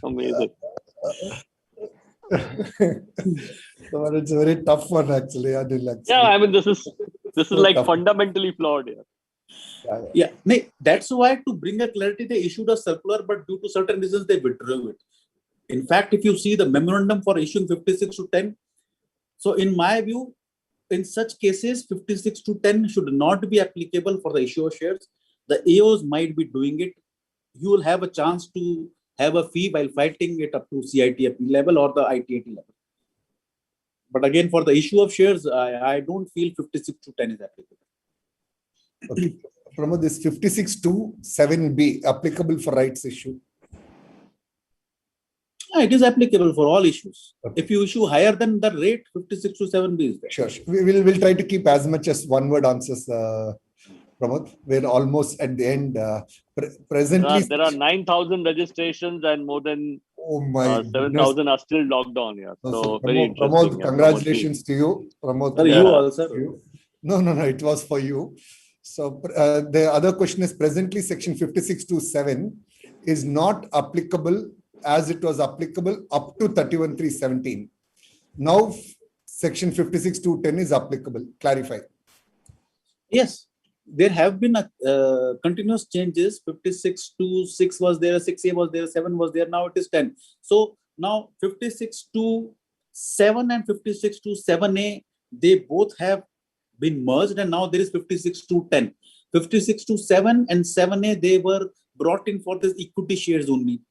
Amazing. So it's a very tough one actually, Anil. Actually. Yeah, I mean this is like tough. fundamentally flawed here. Yeah, that's why to bring a clarity, they issued a circular, but due to certain reasons, they withdrew it. In fact, if you see the memorandum for issuing 56 to 10, so in my view, in such cases, 56 to 10 should not be applicable for the issue of shares. The AOs might be doing it. You will have a chance to have a fee while fighting it up to CITFP level or the ITAT level. But again, for the issue of shares, I don't feel 56 to 10 is applicable. Okay. Pramod, this 56 to 7B applicable for rights issue? It is applicable for all issues. Okay. If you issue higher than the rate, 56 to 7B is there. Sure. We'll try to keep as much as one-word answers, Pramod. We're almost at the end. Presently, There are 9,000 registrations and more than 7,000 are still logged on here. So very interesting. Pramod, congratulations to you. Pramod, Sir, you also. No, it was for you. So the other question is presently section 56(2)(7) is not applicable as it was applicable up to 31(3)(17). Now section 56(2)(10) is applicable. Clarify. Yes, there have been continuous changes. 56(2)(6) was there, 6A was there, 7 was there. Now it is 10. So now 56(2)(7) and 56(2)(7A, they both have been merged, and now there is 56(2)(10). 56(2)(7) and 7A, they were brought in for this equity shares only.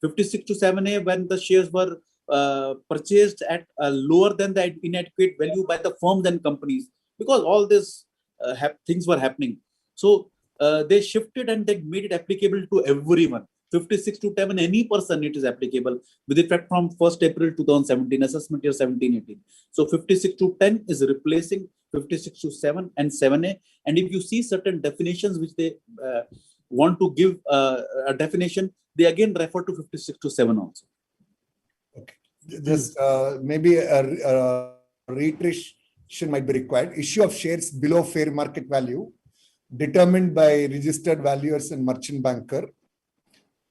56(2)(7A, when the shares were purchased at lower than the inadequate value by the firms and companies, because all this things were happening. So they shifted and they made it applicable to everyone. 56(2)(10), any person, it is applicable with effect from 1st April 2017, assessment year 17-18. So 56(2)(10) is replacing 56(2)(7) and 7A. And if you see certain definitions which they want to give a definition, they again refer to 56(2)(7) also. Okay. Just maybe a reiteration might be required. Issue of shares below fair market value determined by registered valuers and merchant banker,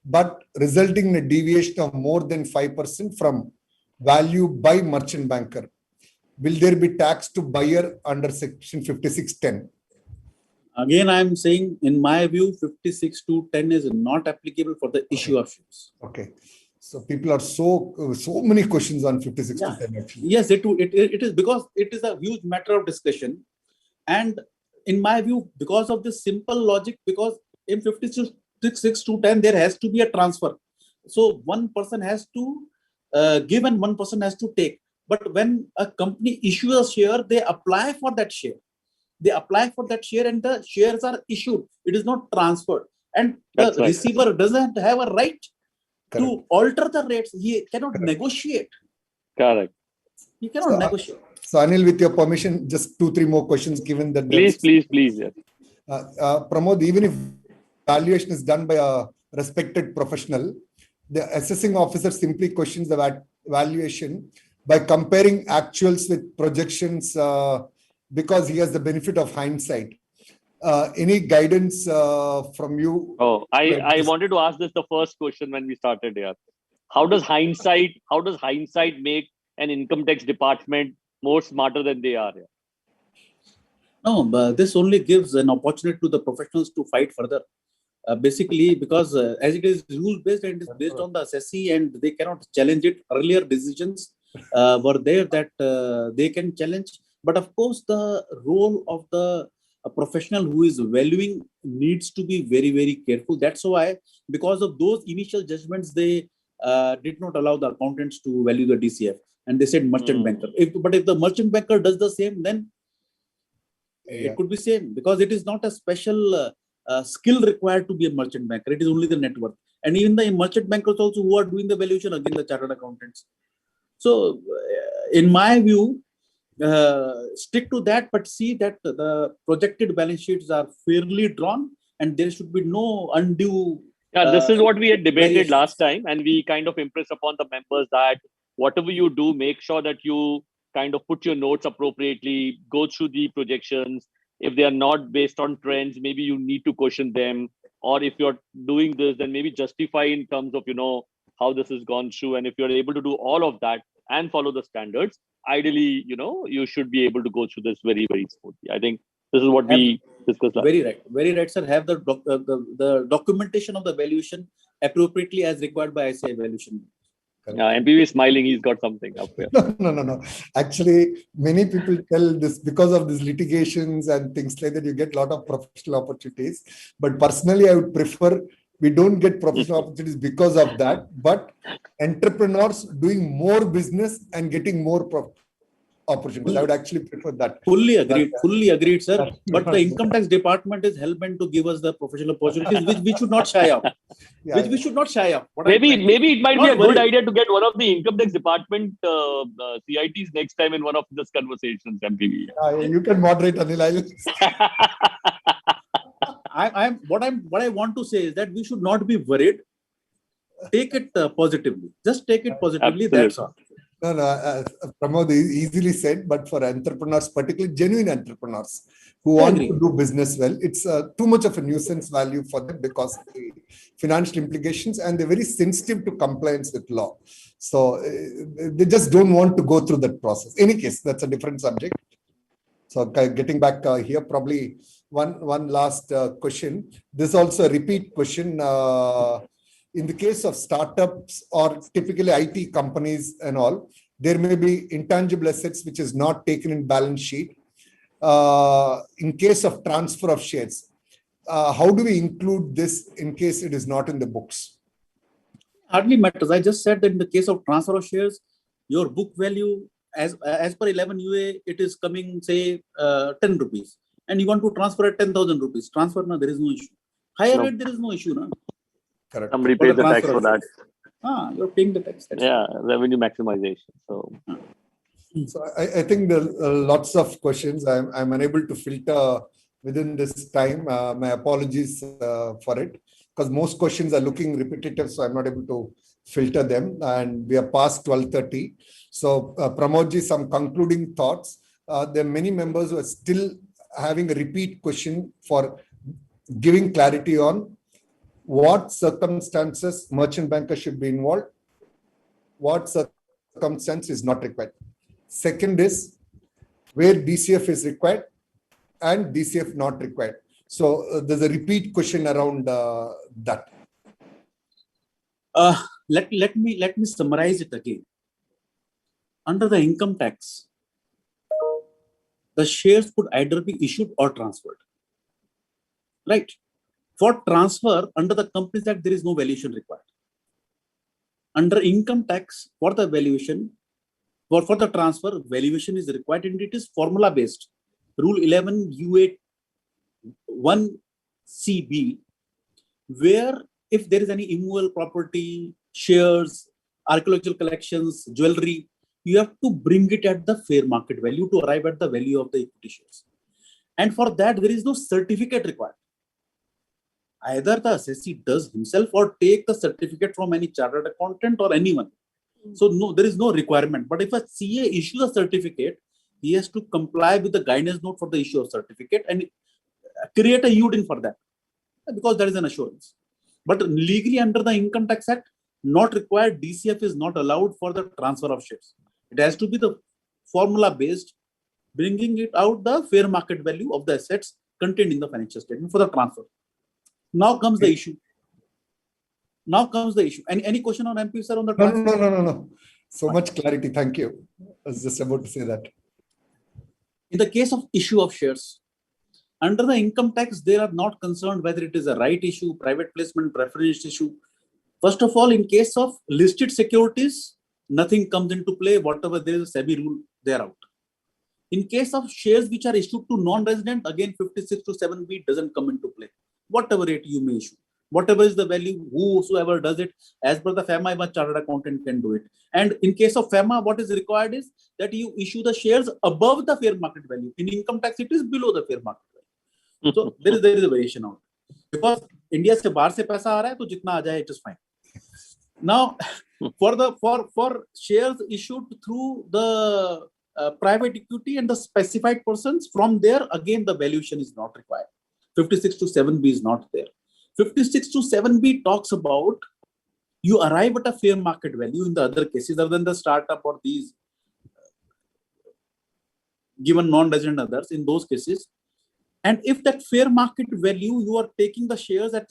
but resulting in a deviation of more than 5% from value by merchant banker. Will there be tax to buyer under section 56(10)? Again, I am saying, in my view, 56(2)(10) is not applicable for the issue of shares. Okay. So people are so many questions on 56(2)(10). Actually. Yes, it is, because it is a huge matter of discussion. And in my view, because of this simple logic, because in 56(2)(10), there has to be a transfer. So one person has to give and one person has to take. But when a company issues a share, they apply for that share. They apply for that share and the shares are issued. It is not transferred. And the receiver doesn't have a right to alter the rates. He cannot negotiate. Correct. He cannot negotiate. So Anil, with your permission, just 2-3 more questions given that. Please. Yes. Pramod, even if valuation is done by a respected professional, the assessing officer simply questions the valuation by comparing actuals with projections because he has the benefit of hindsight. Any guidance from you? Oh, I wanted to ask this the first question when we started here. How does hindsight make an income tax department more smarter than they are here? No, but this only gives an opportunity to the professionals to fight further. Basically, because as it is rule-based and it is based on the assessee and they cannot challenge it. Earlier decisions were there that they can challenge. But of course, the role of the professional who is valuing needs to be very, very careful. That's why, because of those initial judgments, they did not allow the accountants to value the DCF. And they said merchant banker. But if the merchant banker does the same, then it could be same, because it is not a special skill required to be a merchant banker. It is only the net worth. And even the merchant bankers also who are doing the valuation, again, the chartered accountants. So in my view, stick to that, but see that the projected balance sheets are fairly drawn and there should be no undue. Yeah, this is what we had debated last time, and we kind of impressed upon the members that whatever you do, make sure that you kind of put your notes appropriately, go through the projections. If they are not based on trends, maybe you need to question them. Or if you're doing this, then maybe justify in terms of, how this has gone through. And if you're able to do all of that and follow the standards, ideally, you should be able to go through this very, very smoothly. I think this is what we discussed last. Very right, sir. Have the documentation of the valuation appropriately as required by ICAI valuation. Yeah, MPV is smiling. He's got something up here. No. Actually, many people tell this because of these litigations and things like that, you get a lot of professional opportunities. But personally, I would prefer we don't get professional opportunities because of that. But entrepreneurs doing more business and getting more opportunities. I would actually prefer that. Fully agreed, sir. But the income tax department is hell-bent to give us the professional opportunities, which we should not shy of. We should not shy of. Maybe it might be a good idea to get one of the income tax department CITs next time in one of these conversations, MPV. You can moderate, Anil. What I want to say is that we should not be worried. Take it positively. Just take it positively. Absolutely. That's all. No, no, Pramod is easily said, but for entrepreneurs, particularly genuine entrepreneurs who I want agree. to do business well, it's too much of a nuisance value for them because of the financial implications, and they're very sensitive to compliance with law. So they just don't want to go through that process. Any case, that's a different subject. So getting back here, probably one last question. This is also a repeat question. In the case of startups or typically IT companies and all, there may be intangible assets which is not taken in balance sheet. In case of transfer of shares, how do we include this in case it is not in the books? Hardly matters. I just said that in the case of transfer of shares, your book value as per 11 UA, it is coming, say, 10 rupees. And you want to transfer at 10,000 rupees. Transfer, no, there is no issue. Higher No. rate, there is no issue. No? Correct. Somebody For the pays the tax transfer for of that. shares. You're paying the tax. That's Yeah, revenue maximization. So So I think there are lots of questions. I'm unable to filter within this time. My apologies for it, because most questions are looking repetitive, so I'm not able to filter them. And we are past 12:30. So Pramodji, some concluding thoughts. There are many members who are still having a repeat question for giving clarity on what circumstances merchant banker should be involved, what circumstance is not required. Second is where DCF is required and DCF not required. So there's a repeat question around that. let me summarize it again. Under the income tax, the shares could either be issued or transferred. Right? For transfer, under the Companies Act, there is no valuation required. Under income tax, for the valuation, for the transfer, valuation is required, and it is formula based. Rule 11 UA 1 CB, where if there is any immovable property, shares, archaeological collections, jewelry, you have to bring it at the fair market value to arrive at the value of the equity shares. And for that, there is no certificate required. Either the assessee does himself or take the certificate from any chartered accountant or anyone. So no, there is no requirement. But if a CA issues a certificate, he has to comply with the guidance note for the issue of certificate and create a UDIN for that, because that is an assurance. But legally under the Income Tax Act, not required. DCF is not allowed for the transfer of shares. It has to be the formula based, bringing it out the fair market value of the assets contained in the financial statement for the transfer. Now comes the issue. Any question on MP, sir, on the transfer? No. So much clarity. Thank you. I was just about to say that. In the case of issue of shares, under the income tax, they are not concerned whether it is a right issue, private placement, preference issue. First of all, in case of listed securities, nothing comes into play. Whatever there is a SEBI rule, they are out. In case of shares which are issued to non-resident, again 56 to 7B doesn't come into play. Whatever rate you may issue, whatever is the value, whosoever does it, as per the FEMA, even chartered accountant can do it. And in case of FEMA, what is required is that you issue the shares above the fair market value. In income tax, it is below the fair market value. So there is a variation out. Because India se bahar se paisa aa raha hai, to jitna aa jaye, it is fine. Now, for shares issued through the private equity and the specified persons, from there again the valuation is not required. 56 to 7B is not there. 56 to 7B talks about you arrive at a fair market value in the other cases other than the startup or these given non-resident others in those cases. And if that fair market value, you are taking the shares at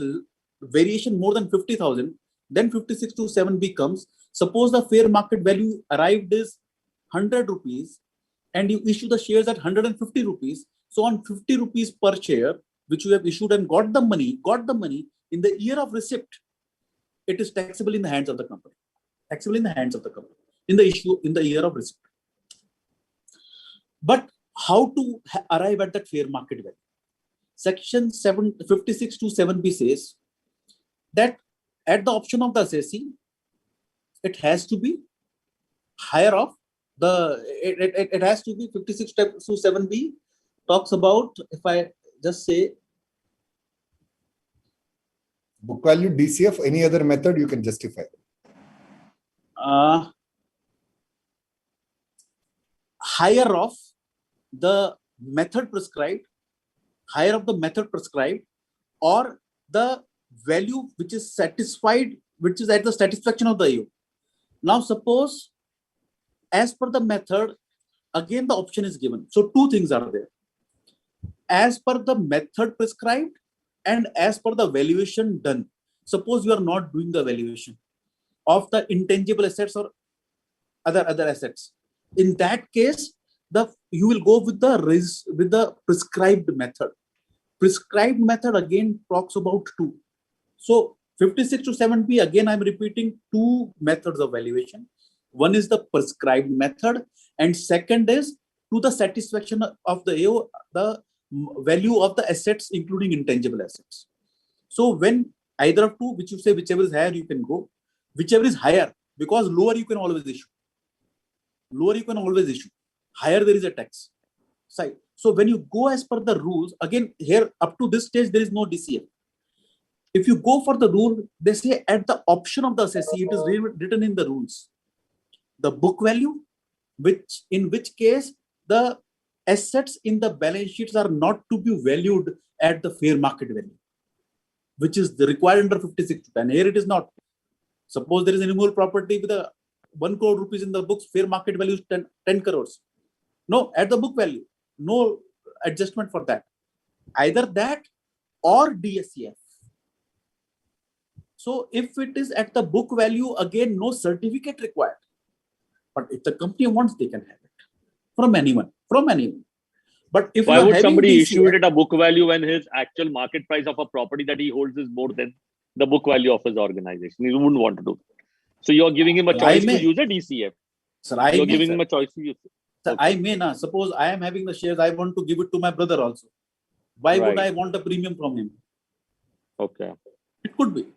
variation more than 50,000, then 56 to 7B comes. Suppose the fair market value arrived is 100 rupees and you issue the shares at 150 rupees. So on 50 rupees per share, which you have issued and got the money in the year of receipt, it is taxable in the hands of the company. Taxable in the hands of the company in the year of receipt. But how to arrive at that fair market value? Section 56 to 7B says that at the option of the assessee, it has to be higher of the, it has to be 56 to 7B talks about, if I just say book value, DCF, any other method you can justify. higher of the method prescribed, or the value which is satisfied, which is at the satisfaction of the AO. Now, suppose as per the method, again the option is given. So two things are there. As per the method prescribed and as per the valuation done. Suppose you are not doing the valuation of the intangible assets or other assets. In that case, you will go with the prescribed method. Prescribed method again talks about two. So 56 to 7B, again I'm repeating two methods of valuation. One is the prescribed method, and second is to the satisfaction of the AO, the value of the assets, including intangible assets. So when either of two, which you say whichever is higher, you can go. Whichever is higher, because lower you can always issue. Higher there is a tax side. So when you go as per the rules, again here up to this stage there is no DCF. If you go for the rule, they say at the option of the assessee, it is written in the rules, the book value, in which case the assets in the balance sheets are not to be valued at the fair market value, which is required under 56 and here it is not. Suppose there is an immovable property with a 1 crore rupees in the books, fair market value is 10 crores. No, at the book value, no adjustment for that. Either that or DSCF. So if it is at the book value, again, no certificate required. But if the company wants, they can have it from anyone. But if why would somebody issue DCF, it at a book value when his actual market price of a property that he holds is more than the book value of his organization? He wouldn't want to do that. So you're giving him a choice to use a DCF. Sir, you're giving him a choice to use it. Sir, I may not. Suppose I am having the shares, I want to give it to my brother also. Why would I want a premium from him? Okay. It could be.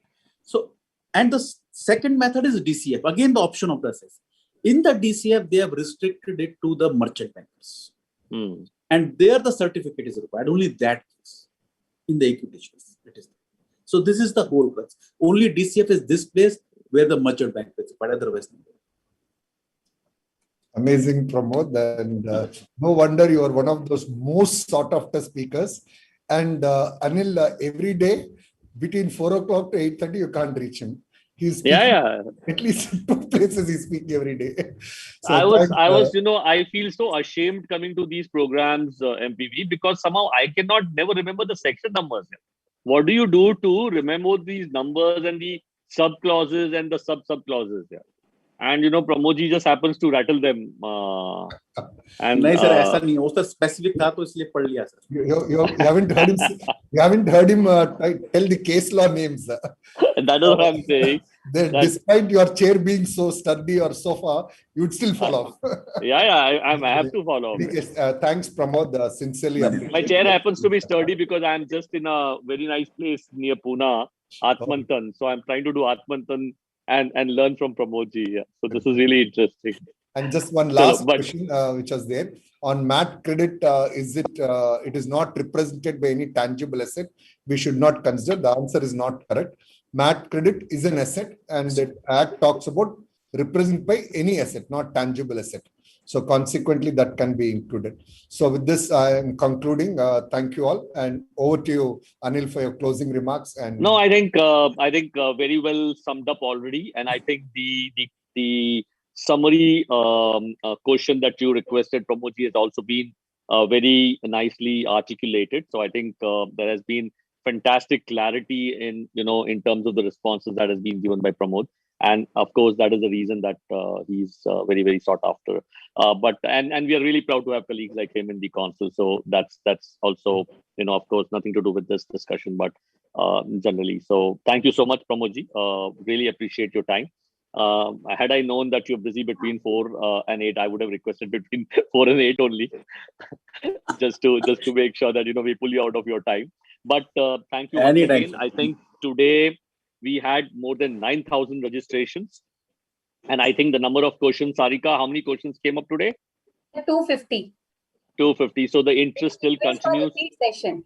So, and the second method is DCF. Again, the option of the assessee. In the DCF, they have restricted it to the merchant bankers. And there the certificate is required. Only that case. In the equity shares, it is. So this is the whole crux. Only DCF is this place where the merchant bank is, but otherwise not. Amazing, Pramod. And no wonder you are one of those most sought after speakers. And Anil, every day between 4 o'clock to 8:30, you can't reach him. He's speaking at least 2 places he's speaking every day. So I feel so ashamed coming to these programs, MPV, because somehow I never remember the section numbers. What do you do to remember these numbers and the sub clauses and the sub clauses? And Pramodji just happens to rattle them. And नहीं sir, ऐसा नहीं. वो तो specific था तो इसलिए पढ़ लिया sir. You haven't heard him. You haven't heard him tell the case law names. That is what I'm saying. Despite your chair being so sturdy or sofa, you would still fall off. I have to follow. Thanks, Pramod. Sincerely. My chair happens to be sturdy because I'm just in a very nice place near Pune, Atmantan. So I'm trying to do Atmantan and learn from Pramodji. So this is really interesting. And just one last question, which was there on MAT credit, it is not represented by any tangible asset. We should not consider. The answer is not correct. MAT credit is an asset, and the Act talks about represented by any asset, not tangible asset. So consequently, that can be included. So with this, I am concluding. Thank you all, and over to you, Anil, for your closing remarks. And no, I think very well summed up already, and I think the summary question that you requested, Pramodji, has also been very nicely articulated. So I think there has been fantastic clarity in terms of the responses that has been given by Pramod. And of course, that is the reason that he's very, very sought after. And we are really proud to have colleagues like him in the council. So that's also, of course, nothing to do with this discussion, but generally. So thank you so much, Pramodji. Really appreciate your time. Had I known that you're busy between 4 and 8, I would have requested between 4 and 8 only, just to make sure that we pull you out of your time. But thank you once again. I think today we had more than 9,000 registrations, and I think the number of questions, Sarika, how many questions came up today? 250. 250. So the interest still continues. Session.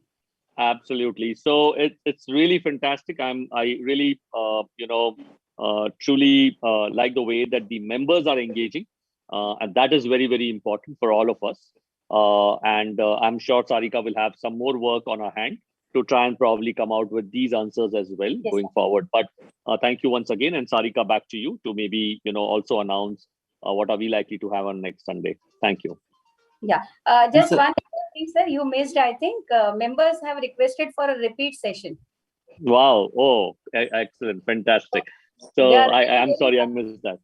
Absolutely. So it's really fantastic. I really truly like the way that the members are engaging. And that is very, very important for all of us. And I'm sure Sarika will have some more work on her hand to try and probably come out with these answers as well going forward. But thank you once again. And Sarika, back to you to maybe, also announce what are we likely to have on next Sunday. Thank you. Yeah, just one thing, sir, you missed, I think members have requested for a repeat session. Wow. Oh, excellent. Fantastic. So I'm sorry, I missed that.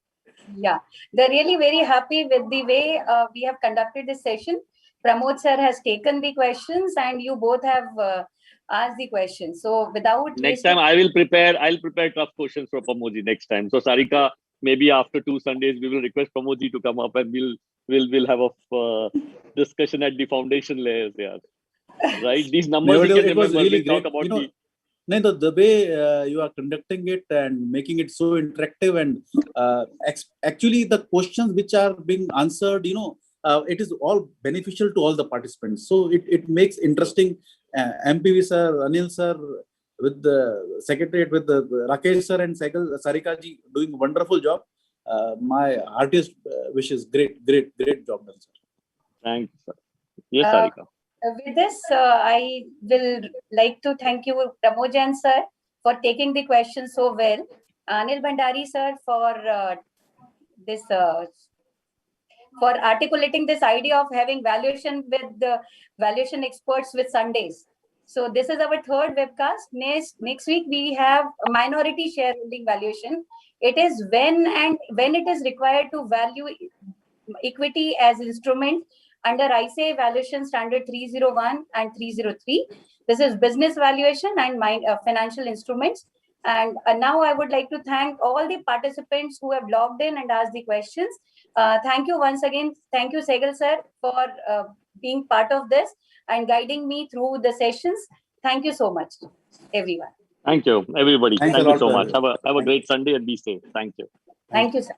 Yeah, they're really very happy with the way we have conducted this session. Pramod sir has taken the questions and you both have asked the questions. So without next time I'll prepare tough questions for Pramodji next time. So Sarika, maybe after 2 Sundays, we will request Pramodji to come up and we'll have a discussion at the foundation layers. Yeah. Right. These numbers you can remember. Really talk great. about the way you are conducting it and making it so interactive and actually the questions which are being answered, it is all beneficial to all the participants. So it makes interesting. MPV sir, Anil sir, with the secretariat, with the Rakesh sir and Sarika ji doing a wonderful job. My heartiest wishes, great job done, sir. Thanks, sir. Yes, Sarika. With this, I will like to thank you, Pramojan sir, for taking the questions so well. Anil Bhandari sir for this for articulating this idea of having valuation with the valuation experts with Sundays. So this is our third webcast. Next week we have a minority shareholding valuation. It is when it is required to value equity as instrument under ICAI Valuation Standard 301 and 303. This is business valuation and financial instruments. And now I would like to thank all the participants who have logged in and asked the questions. Thank you once again. Thank you, Sehgal sir, for being part of this and guiding me through the sessions. Thank you so much, everyone. Thank you, everybody. Thank you you so much. Have a great Sunday and be safe. Thank you. Thank you, sir.